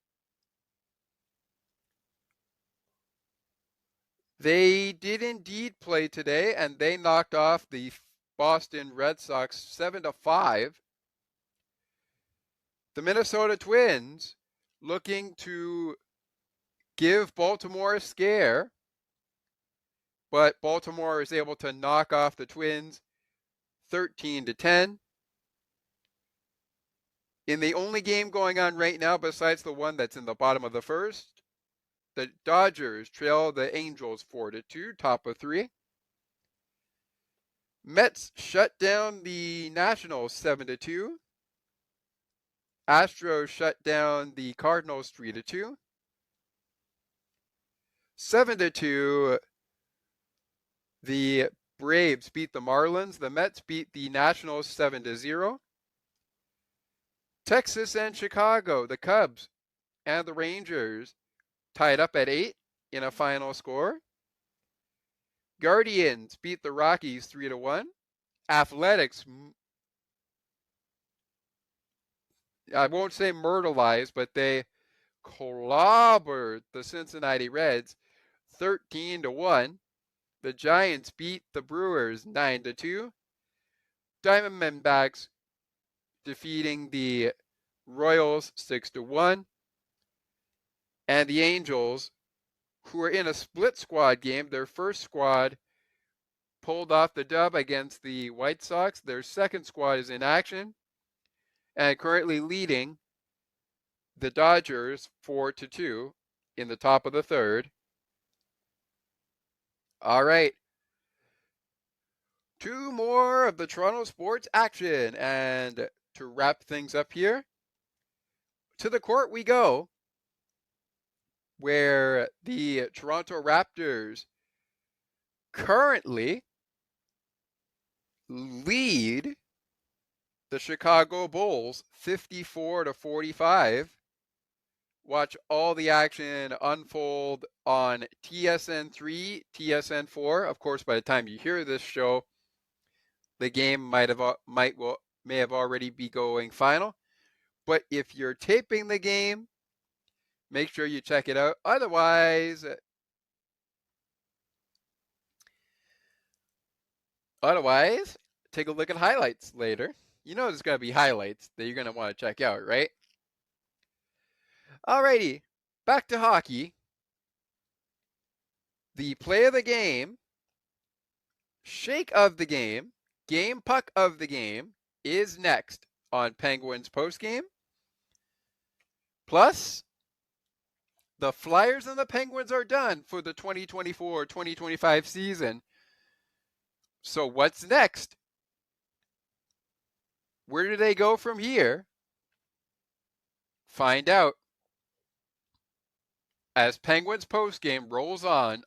They did indeed play today, and they knocked off the Boston Red Sox 7-5. The Minnesota Twins looking to give Baltimore a scare, but Baltimore is able to knock off the Twins 13-10. In the only game going on right now besides the one that's in the bottom of the first, the Dodgers trail the Angels 4-2, top of 3. Mets shut down the Nationals 7-2. Astros shut down the Cardinals 3-2. 7-2, the Braves beat the Marlins. The Mets beat the Nationals 7-0. Texas and Chicago, the Cubs and the Rangers tied up at 8 in a final score. Guardians beat the Rockies 3-1. Athletics, I won't say myrtleized, but they clobbered the Cincinnati Reds 13-1. The Giants beat the Brewers 9-2. Diamondbacks defeating the Royals 6-1. And the Angels, who are in a split squad game, their first squad pulled off the dub against the White Sox. Their second squad is in action and currently leading the Dodgers 4-2 in the top of the third. All right. 2 more of the Toronto sports action. And to wrap things up here, to the court we go, where the Toronto Raptors currently lead the Chicago Bulls 54-45. Watch all the action unfold on TSN 3, TSN 4. Of course, by the time you hear this show, the game may have already be going final. But if you're taping the game, make sure you check it out. Otherwise, take a look at highlights later. You know there's going to be highlights that you're going to want to check out, right? Alrighty, back to hockey. The play of the game, shake of the game, game puck of the game is next on Penguins postgame. Plus, the Flyers and the Penguins are done for the 2024-2025 season. So what's next? Where do they go from here? Find out as Penguins postgame rolls on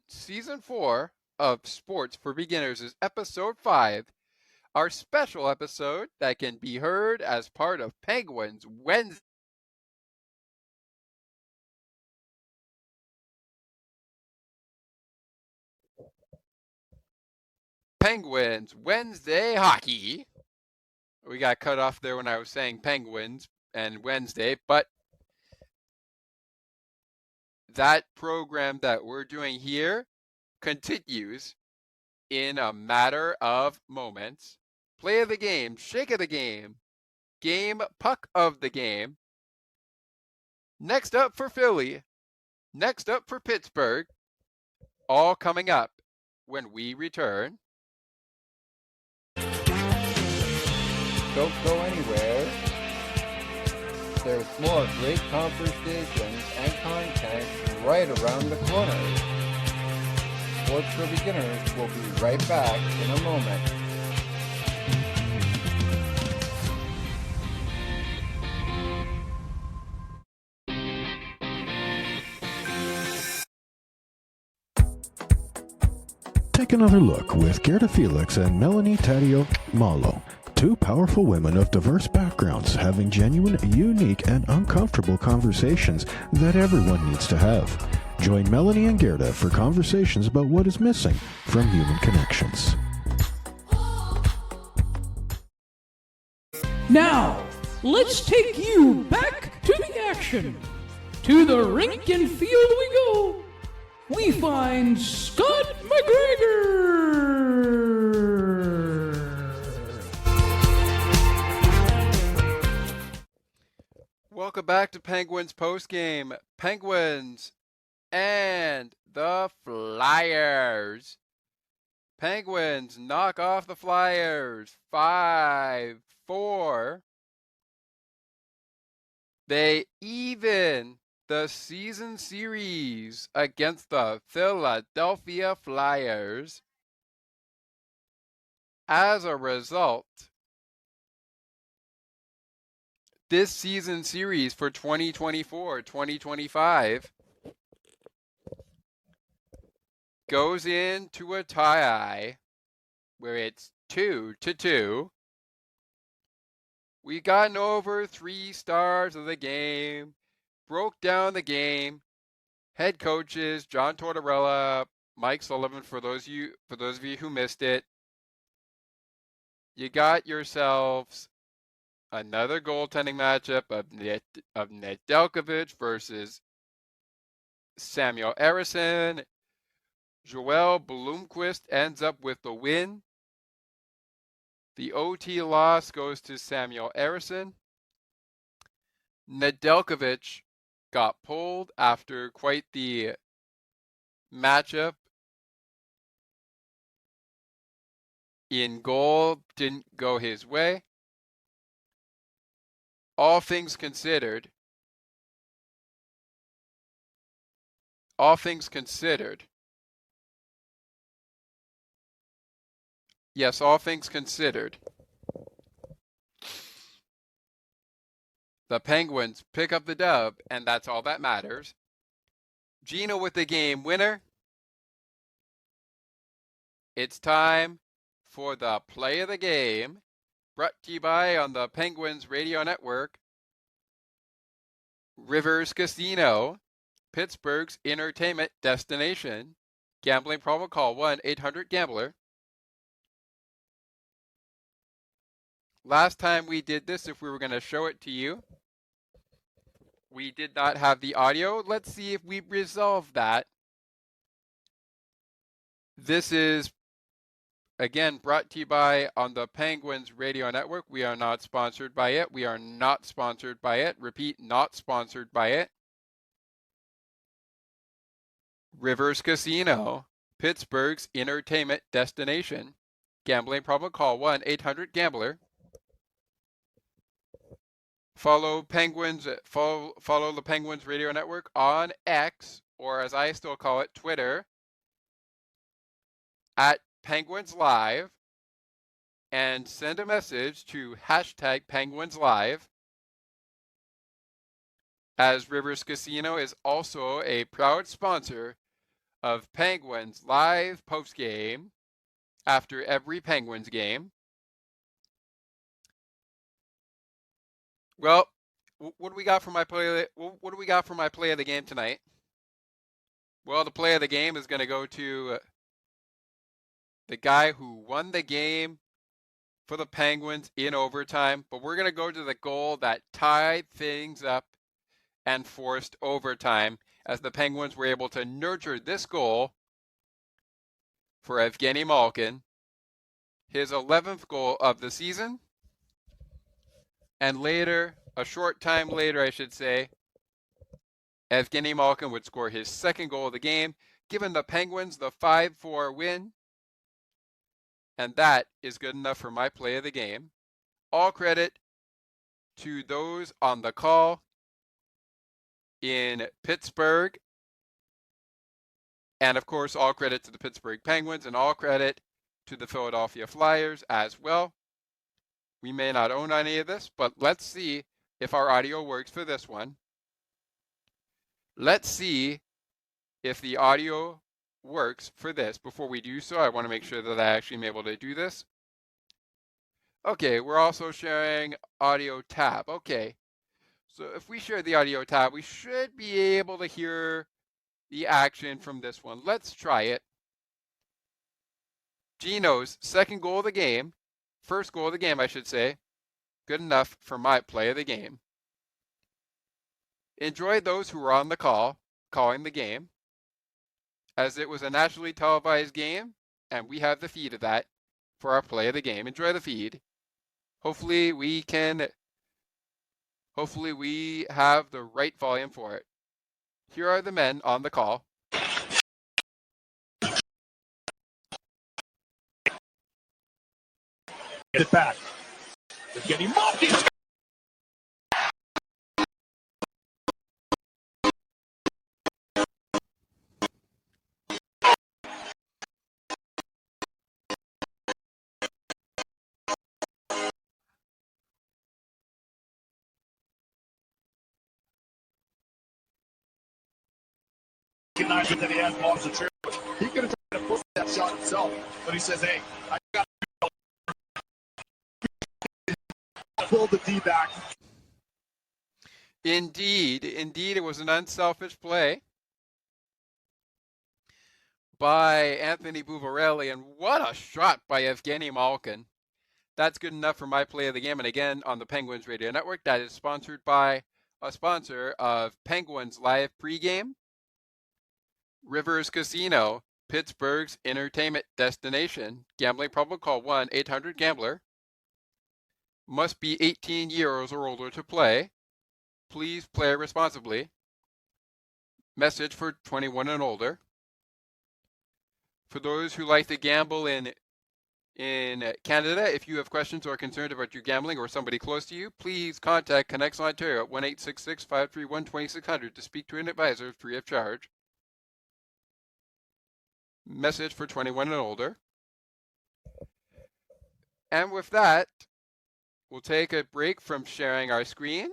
Season 4 of Sports for Beginners is Episode 5, our special episode that can be heard as part of Penguins Wednesday. Penguins Wednesday hockey. We got cut off there when I was saying Penguins and Wednesday, but that program that we're doing here continues in a matter of moments. Play of the game, shake of the game, game puck of the game. Next up for Philly, next up for Pittsburgh, all coming up when we return. Don't go anywhere. There's more great conversations and content right around the corner. Sports for Beginners will be right back in a moment. Take another look with Gerda Felix and Melanie Taddeo Malo. 2 powerful women of diverse backgrounds having genuine, unique, and uncomfortable conversations that everyone needs to have. Join Melanie and Gerda for conversations about what is missing from human connections. Now, let's take you back to the action. To the rink and field we go. We find Scott McGregor. Welcome back to Penguins postgame. Penguins and the Flyers. Penguins knock off the Flyers 5-4. They even the season series against the Philadelphia Flyers. As a result, this season series for 2024-2025 goes into a tie where it's 2-2. We gotten over 3 stars of the game, broke down the game. Head coaches John Tortorella, Mike Sullivan, for those of you who missed it. You got yourselves another goaltending matchup of Nedeljkovic versus Samuel Errson. Joel Blomqvist ends up with the win. The OT loss goes to Samuel Errson. Nedeljkovic got pulled after quite the matchup. In goal, didn't go his way. All things considered, yes, all things considered, the Penguins pick up the dub, and that's all that matters. Gino with the game winner. It's time for the play of the game, brought to you by on the Penguins Radio Network. Rivers Casino, Pittsburgh's entertainment destination. Gambling problem, call 1-800-GAMBLER. Last time we did this, if we were going to show it to you, we did not have the audio. Let's see if we resolve that. This is, again, brought to you by on the Penguins Radio Network. We are not sponsored by it. We are not sponsored by it. Repeat, not sponsored by it. Rivers Casino, Pittsburgh's entertainment destination. Gambling problem, call 1-800-GAMBLER. Follow the Penguins Radio Network on X, or as I still call it, Twitter, at Penguins Live, and send a message to #PenguinsLive, as Rivers Casino is also a proud sponsor of Penguins Live postgame after every Penguins game. Well, what do we got for my play? What do we got for my play of the game tonight? Well, the play of the game is going to go to the guy who won the game for the Penguins in overtime, but we're going to go to the goal that tied things up and forced overtime, as the Penguins were able to nurture this goal for Evgeny Malkin, his 11th goal of the season. And later, a short time later, I should say, Evgeny Malkin would score his 2nd goal of the game, giving the Penguins the 5-4 win. And that is good enough for my play of the game. All credit to those on the call in Pittsburgh. And of course, all credit to the Pittsburgh Penguins, and all credit to the Philadelphia Flyers as well. We may not own any of this, but let's see if our audio works for this one. Let's see if the audio works for this. Before we do so, I want to make sure that I actually am able to do this. Okay, we're also sharing audio tab. Okay, so if we share the audio tab, we should be able to hear the action from this one. Let's try it. Gino's 2nd goal of the game. 1st goal of the game, I should say. Good enough for my play of the game. Enjoy those who were on the call, calling the game, as it was a nationally televised game, and we have the feed of that for our play of the game. Enjoy the feed. Hopefully we have the right volume for it. Here are the men on the call. Get it back. They're getting mocked. Recognizing that he has balls to trip. He could have tried to push that shot himself, but he says, hey, I got killed the D-backs. Indeed, it was an unselfish play by Anthony Buvarelli, and what a shot by Evgeny Malkin. That's good enough for my play of the game, and again, on the Penguins Radio Network, that is sponsored by a sponsor of Penguins Live Pregame, Rivers Casino, Pittsburgh's entertainment destination. Gambling problem, call 1-800-GAMBLER. Must be 18 years or older to play. Please play responsibly. Message for 21 and older. For those who like to gamble in Canada, if you have questions or concerns about your gambling or somebody close to you, please contact Connects Ontario at 1-866-531-2600 to speak to an advisor free of charge. Message for 21 and older. And with that, we'll take a break from sharing our screen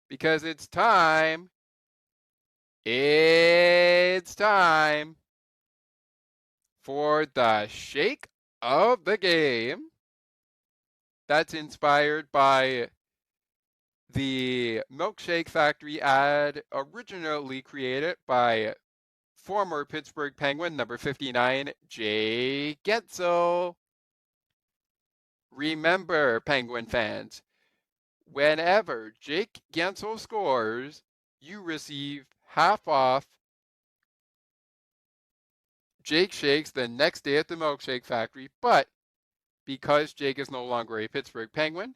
because it's time. It's time for the shake of the game. That's inspired by the Milkshake Factory ad originally created by former Pittsburgh Penguin number 59, Jay Gensel. Remember, Penguin fans, whenever Jake Gensel scores, you receive half off Jake Shakes the next day at the Milkshake Factory. But because Jake is no longer a Pittsburgh Penguin,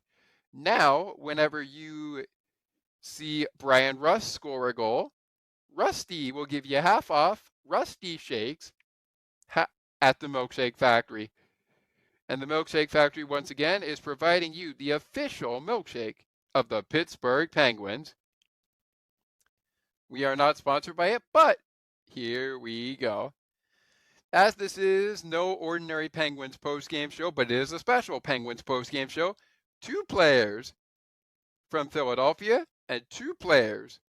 now whenever you see Brian Russ score a goal, Rusty will give you half off Rusty Shakes at the Milkshake Factory. And the Milkshake Factory, once again, is providing you the official milkshake of the Pittsburgh Penguins. We are not sponsored by it, but here we go. As this is no ordinary Penguins post-game show, but it is a special Penguins post-game show, 2 players from Philadelphia and 2 players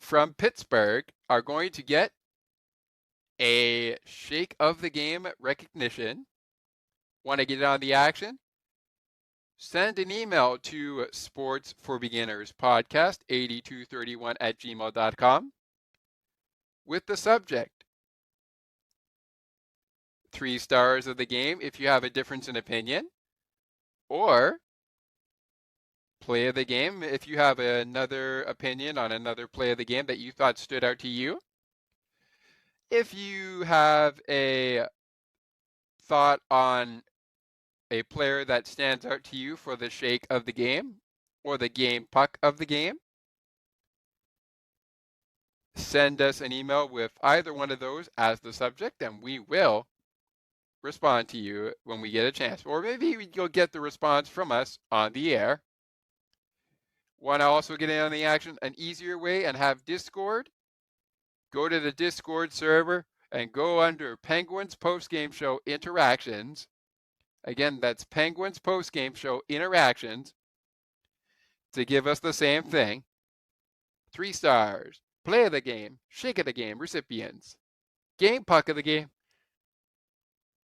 from Pittsburgh are going to get a shake of the game recognition. Want to get on the action? Send an email to sportsforbeginnerspodcast8231@gmail.com with the subject 3 stars of the game if you have a difference in opinion, or play of the game if you have another opinion on another play of the game that you thought stood out to you. If you have a thought on a player that stands out to you for the shake of the game or the game puck of the game, send us an email with either one of those as the subject, and we will respond to you when we get a chance. Or maybe you'll get the response from us on the air. Want to also get in on the action? An easier way and have Discord? Go to the Discord server and go under Penguins Post-Game Show Interactions. Again, that's Penguins Post-Game Show Interactions to give us the same thing. 3 stars. Play of the game, shake of the game, recipients, game puck of the game,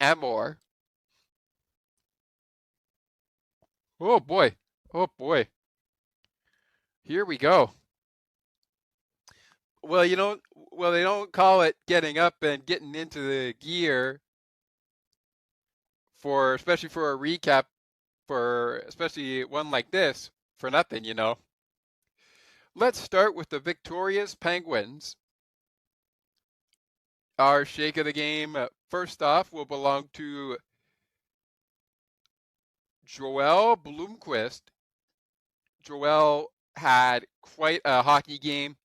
and more. Oh boy. Here we go. Well, they don't call it getting up and getting into the gear especially for a recap, especially one like this, for nothing, Let's start with the victorious Penguins. Our shake of the game, first off, will belong to Joel Blomqvist. Joel had quite a hockey game.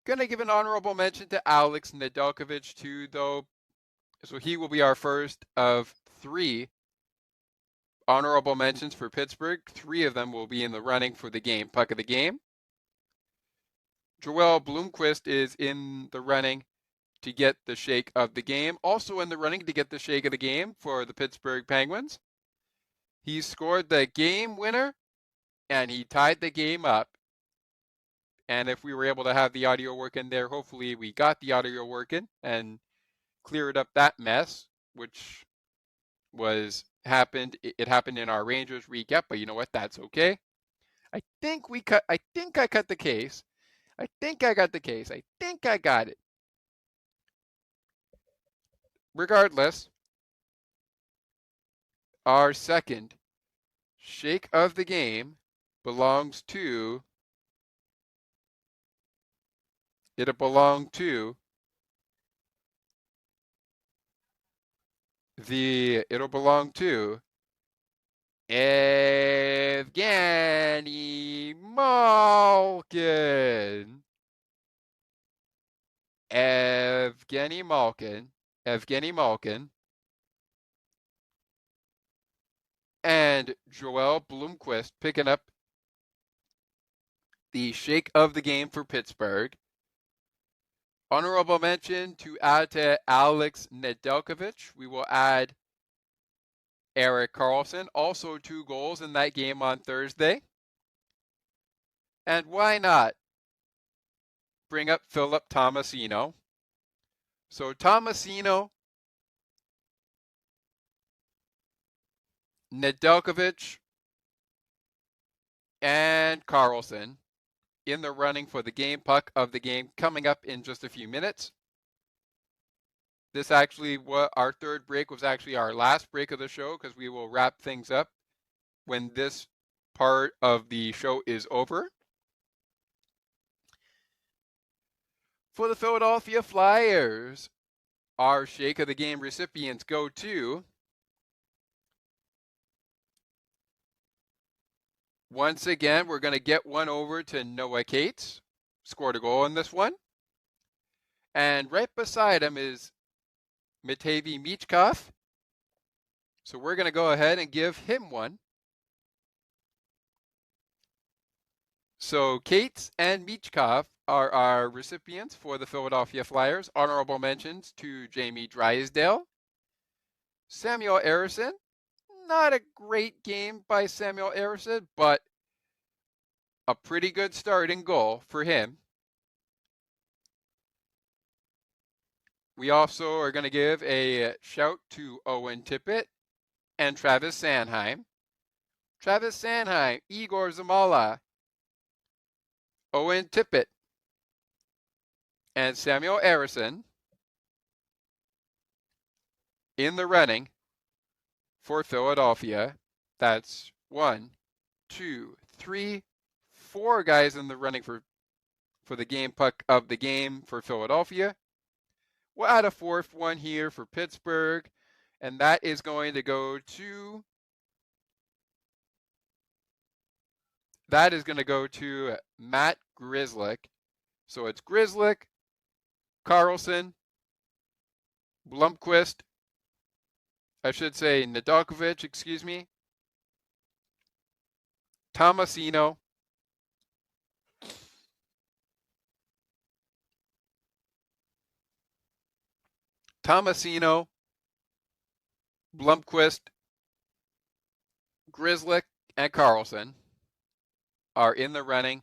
Gonna give an honorable mention to Alex Nedeljkovic too, though. So he will be our first of 3 honorable mentions for Pittsburgh. 3 of them will be in the running for the game puck of the game. Joel Blomqvist is in the running to get the shake of the game. Also in the running to get the shake of the game for the Pittsburgh Penguins. He scored the game winner and he tied the game up. And if we were able to have the audio working there, hopefully we got the audio working and cleared up that mess, which was happened. It happened in our Rangers recap, but you know what? That's okay. I think I cut the case. I think I got the case. I think I got it. Regardless, our second shake of the game belongs to It'll belong to Evgeny Malkin. Evgeny Malkin. And Joel Blomqvist picking up the shake of the game for Pittsburgh. Honorable mention to add to Alex Nedeljkovic. We will add Erik Karlsson, also 2 goals in that game on Thursday. And why not bring up Philip Tomasino? So Tomasino, Nedeljkovic, and Karlsson in the running for the game puck of the game coming up in just a few minutes. This actually, our third break was actually our last break of the show, because we will wrap things up when this part of the show is over. For the Philadelphia Flyers, our shake of the game recipients go to, once again, we're going to get one over to Noah Cates. Scored a goal in this one. And right beside him is Matevei Michkov. So we're going to go ahead and give him one. So Cates and Michkov are our recipients for the Philadelphia Flyers. Honorable mentions to Jamie Drysdale. Samuel Errson. Not a great game by Samuel Errson, but a pretty good starting goal for him. We also are going to give a shout to Owen Tippett and Travis Sanheim. Travis Sanheim, Igor Zamala, Owen Tippett, and Samuel Errson in the running for Philadelphia. That's 1, 2, 3, 4 guys in the running for the game puck of the game for Philadelphia. We'll add a 4th one here for Pittsburgh, and that is going to go to Matt Grzelcyk. So it's Grzelcyk, Karlsson, Blomqvist, Nedeljkovic, Tomasino, Blomqvist, Grzelcyk, and Karlsson are in the running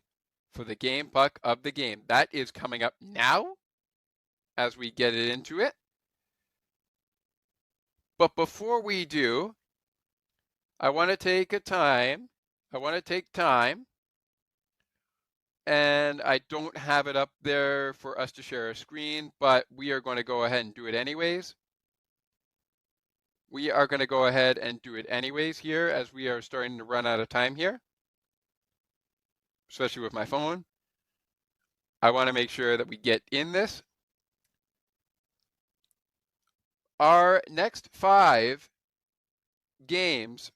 for the game puck of the game. That is coming up now as we get it into it. But before we do, I want to take time, and I don't have it up there for us to share a screen, but we are going to go ahead and do it anyways. Here as we are starting to run out of time here, especially with my phone. I want to make sure that we get in this. Our next 5 games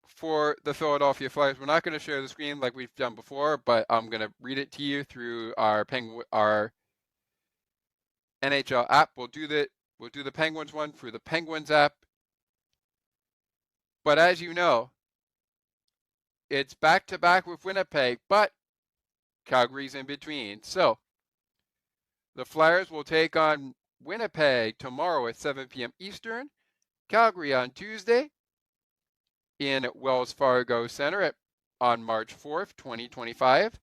for the Philadelphia Flyers, we're not going to share the screen like we've done before, but I'm going to read it to you through our NHL app. We'll do the Penguins one through the Penguins app. But as you know, it's back-to-back with Winnipeg, but Calgary's in between. So the Flyers will take on Winnipeg tomorrow at 7 p.m. Eastern, Calgary on Tuesday in Wells Fargo Center on March 4th, 2025.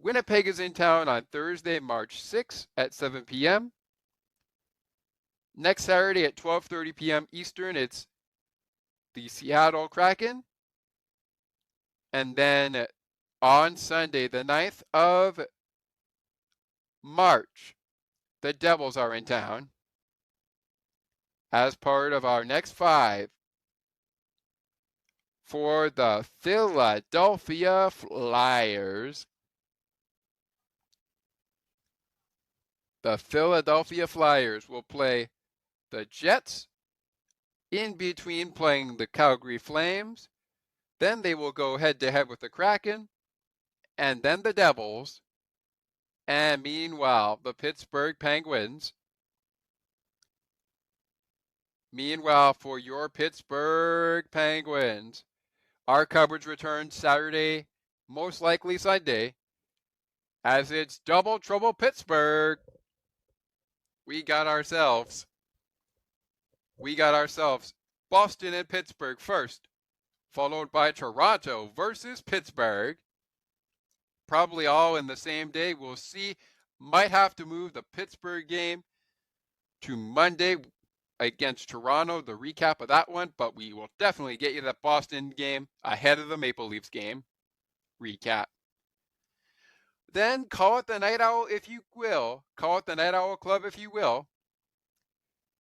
Winnipeg is in town on Thursday, March 6th at 7 p.m. Next Saturday at 12:30 p.m. Eastern, it's the Seattle Kraken. And then on Sunday, the 9th of March, the Devils are in town as part of our next 5 for the Philadelphia Flyers. The Philadelphia Flyers will play the Jets in between playing the Calgary Flames. Then they will go head-to-head with the Kraken and then the Devils. And meanwhile, the Pittsburgh Penguins. Meanwhile, for your Pittsburgh Penguins, our coverage returns Saturday, most likely Sunday, as it's Double Trouble Pittsburgh. We got ourselves Boston and Pittsburgh first, followed by Toronto versus Pittsburgh. Probably all in the same day. We'll see. Might have to move the Pittsburgh game to Monday against Toronto, the recap of that one, but we will definitely get you that Boston game ahead of the Maple Leafs game recap. Then call it the Night Owl if you will. Call it the Night Owl Club if you will.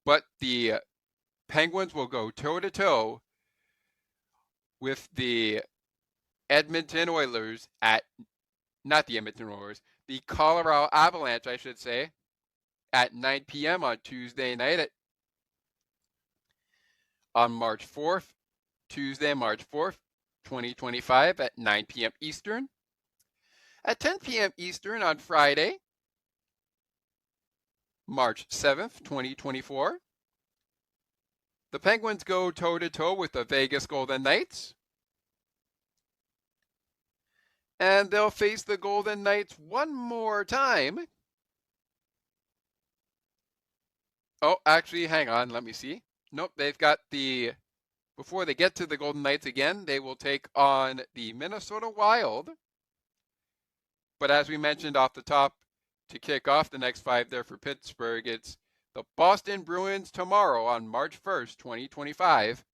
But the Penguins will go toe-to-toe with the Edmonton Oilers the Colorado Avalanche, I should say, at 9 p.m. on Tuesday night on March 4th, Tuesday, March 4th, 2025 at 9 p.m. Eastern. At 10 p.m. Eastern on Friday, March 7th, 2024, the Penguins go toe-to-toe with the Vegas Golden Knights. And they'll face the Golden Knights one more time. Oh, actually, hang on, let me see. Nope, they've got before they get to the Golden Knights again, they will take on the Minnesota Wild. But as we mentioned off the top, to kick off the next 5 there for Pittsburgh, it's the Boston Bruins tomorrow on March 1st, 2025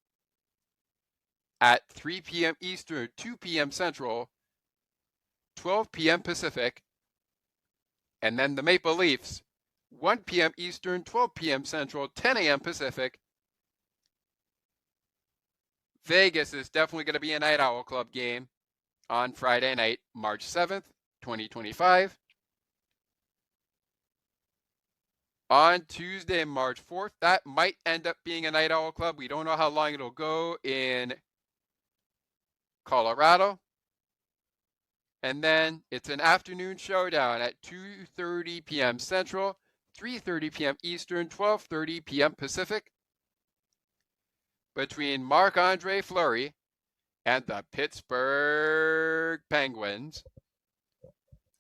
at 3 p.m. Eastern, 2 p.m. Central, 12 p.m. Pacific. And then the Maple Leafs, 1 p.m. Eastern, 12 p.m. Central, 10 a.m. Pacific. Vegas is definitely going to be a Night Owl Club game on Friday night, March 7th, 2025. On Tuesday, March 4th, that might end up being a Night Owl Club. We don't know how long it'll go in Colorado. And then it's an afternoon showdown at 2:30 p.m. Central, 3:30 p.m. Eastern, 12:30 p.m. Pacific between Marc-Andre Fleury and the Pittsburgh Penguins.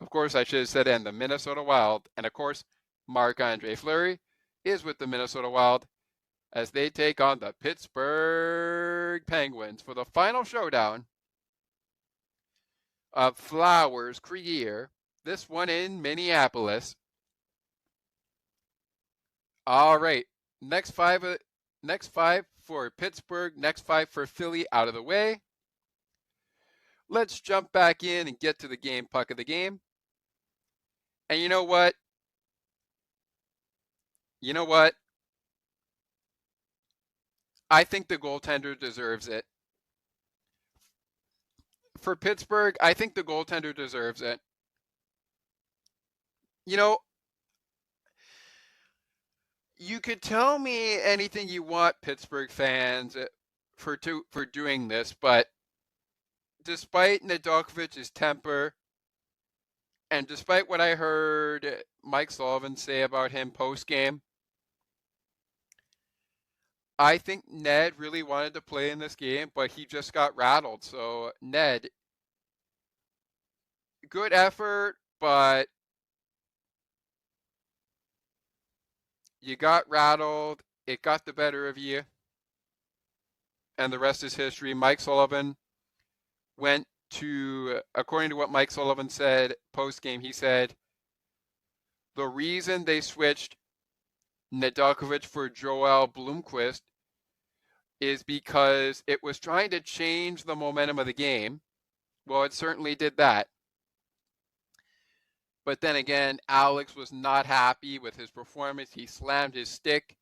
Of course, I should have said, and the Minnesota Wild. And of course, Marc-Andre Fleury is with the Minnesota Wild as they take on the Pittsburgh Penguins for the final showdown of Flowers Creer, this one in Minneapolis. All right, next five for Pittsburgh, next 5 for Philly out of the way. Let's jump back in and get to the game puck of the game. And you know what? I think the goaltender deserves it. For Pittsburgh, I think the goaltender deserves it. You could tell me anything you want, Pittsburgh fans, for doing this, but despite Nedeljkovic's temper, and despite what I heard Mike Sullivan say about him post-game, I think Ned really wanted to play in this game, but he just got rattled. So, Ned, good effort, but you got rattled. It got the better of you. And the rest is history. Mike Sullivan went to, according to what Mike Sullivan said post-game, he said, the reason they switched Nedeljkovic for Joel Blomqvist is because it was trying to change the momentum of the game. Well, it certainly did that. But then again, Alex was not happy with his performance. He slammed his stick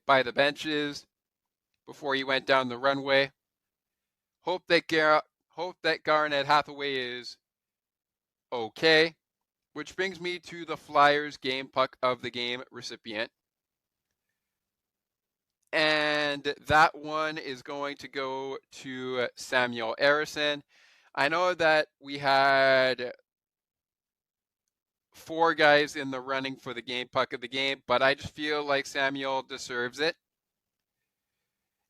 by the benches before he went down the runway. Hope that Garnet Hathaway is okay. Which brings me to the Flyers game puck of the game recipient. And that one is going to go to Samuel Errson. I know that we had 4 guys in the running for the game puck of the game, but I just feel like Samuel deserves it.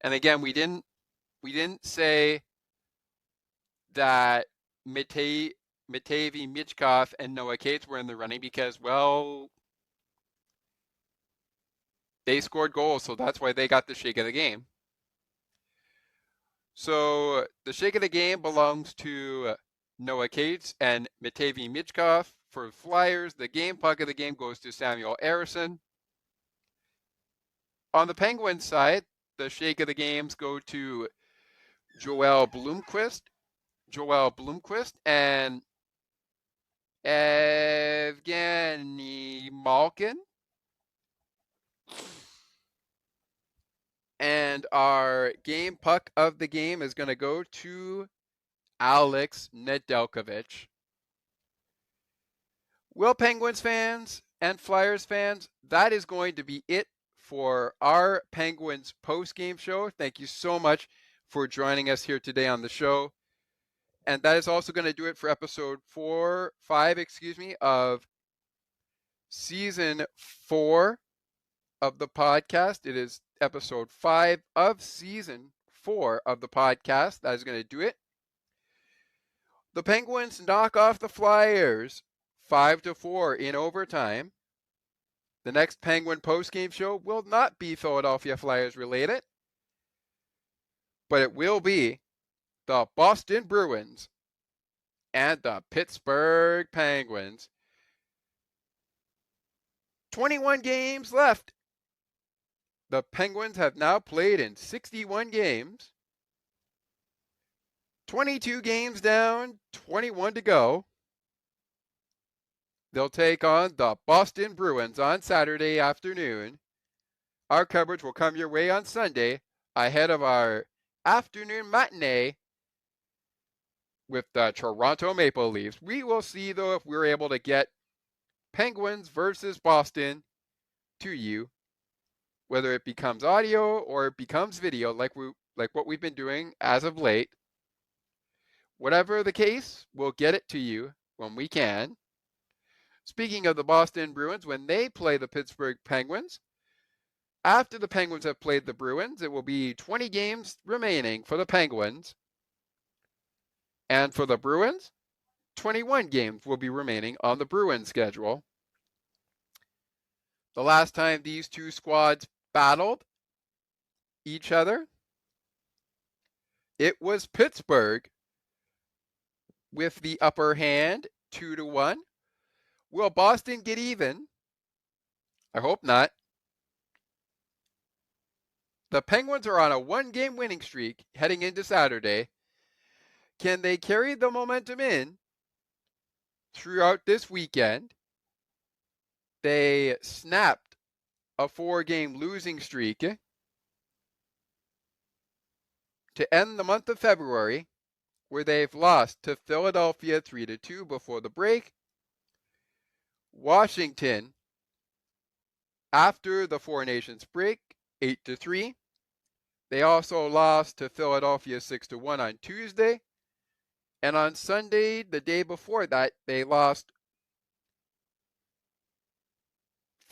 And again, we didn't say that Matei Michkov and Noah Cates were in the running because, well, they scored goals, so that's why they got the shake of the game. So the shake of the game belongs to Noah Cates and Matei Michkov. For Flyers, the game puck of the game goes to Samuel Errson. On the Penguins side, the shake of the games go to Joel Blomqvist and Evgeny Malkin. And our game puck of the game is going to go to Alex Nedeljkovic. Well, Penguins fans and Flyers fans, that is going to be it for our Penguins post-game show. Thank you so much for joining us here today on the show. And that is also going to do it for episode 5 of season 4 of the podcast. It is episode 5 of season 4 of the podcast. That is going to do it. The Penguins knock off the Flyers 5-4 in overtime. The next Penguin postgame show will not be Philadelphia Flyers related, but it will be the Boston Bruins and the Pittsburgh Penguins. 21 games left. The Penguins have now played in 61 games. 22 games down, 21 to go. They'll take on the Boston Bruins on Saturday afternoon. Our coverage will come your way on Sunday ahead of our afternoon matinee with the Toronto Maple Leafs. We will see, though, if we're able to get Penguins versus Boston to you, whether it becomes audio or it becomes video like what we've been doing as of late. Whatever the case, we'll get it to you when we can. Speaking of the Boston Bruins, when they play the Pittsburgh Penguins, after the Penguins have played the Bruins, it will be 20 games remaining for the Penguins. And for the Bruins, 21 games will be remaining on the Bruins schedule. The last time these two squads battled each other, it was Pittsburgh with the upper hand, 2-1. Will Boston get even? I hope not. The Penguins are on a 1-game winning streak heading into Saturday. Can they carry the momentum in throughout this weekend? They snapped a 4-game losing streak to end the month of February, where they've lost to Philadelphia 3-2 before the break. Washington, after the Four Nations break, 8-3. They also lost to Philadelphia 6-1 on Tuesday. And on Sunday, the day before that, they lost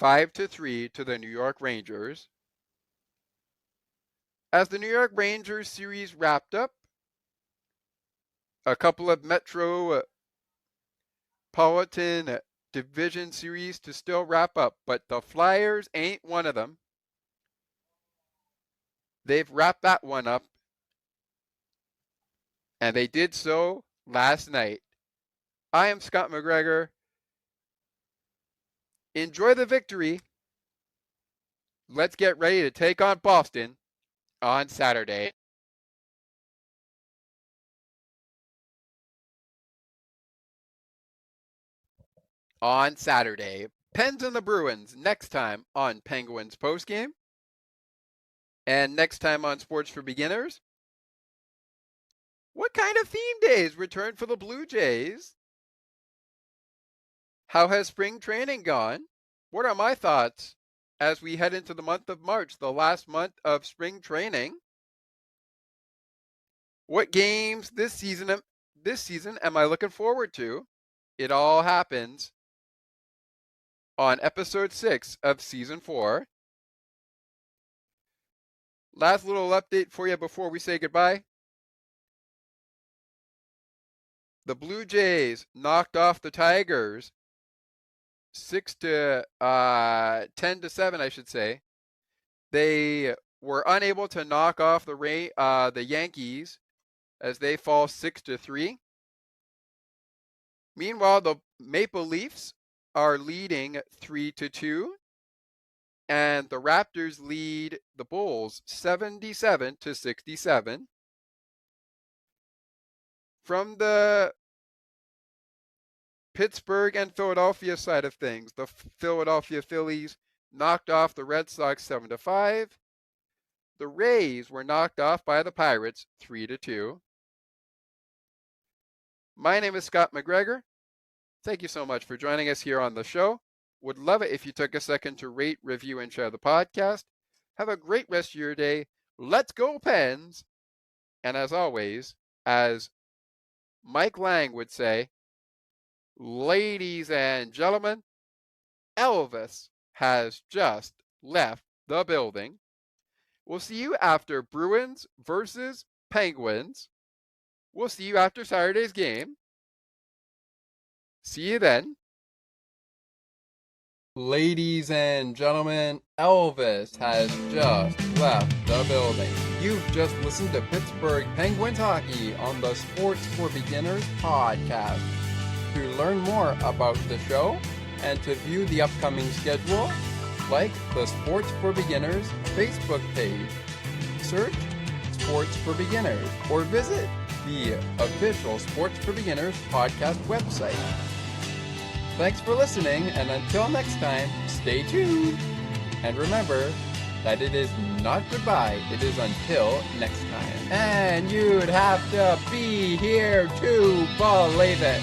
5-3 to the New York Rangers. As the New York Rangers series wrapped up, a couple of Metropolitan Division series to still wrap up, but the Flyers ain't one of them. They've wrapped that one up, and they did so last night. I am Scott McGregor. Enjoy the victory let's get ready to take on Boston on Saturday. On Saturday, Pens and the Bruins next time on Penguins Postgame. And next time on Sports for Beginners, what kind of theme days return for the Blue Jays? How has spring training gone? What are my thoughts as we head into the month of March, the last month of spring training? What games this season am I looking forward to? It all happens on episode 6 of season 4. Last little update for you before we say goodbye. The Blue Jays knocked off the Tigers 10-7, I should say. They were unable to knock off the Yankees as they fall 6-3. Meanwhile, the Maple Leafs are leading 3-2, and the Raptors lead the Bulls 77-67. From the Pittsburgh and Philadelphia side of things, the Philadelphia Phillies knocked off the Red Sox 7-5. The Rays were knocked off by the Pirates 3-2. My name is Scott McGregor. Thank you so much for joining us here on the show. Would love it if you took a second to rate, review, and share the podcast. Have a great rest of your day. Let's go Pens! And as always, as Mike Lang would say, ladies and gentlemen, Elvis has just left the building. We'll see you after Bruins versus Penguins. We'll see you after Saturday's game. See you then. Ladies and gentlemen, Elvis has just left the building. You've just listened to Pittsburgh Penguins hockey on the Sports for Beginners podcast. To learn more about the show and to view the upcoming schedule, like the Sports for Beginners Facebook page. Search Sports for Beginners or visit the official Sports for Beginners podcast website. Thanks for listening, and until next time, stay tuned. And remember that it is not goodbye, it is until next time. And you'd have to be here to believe it.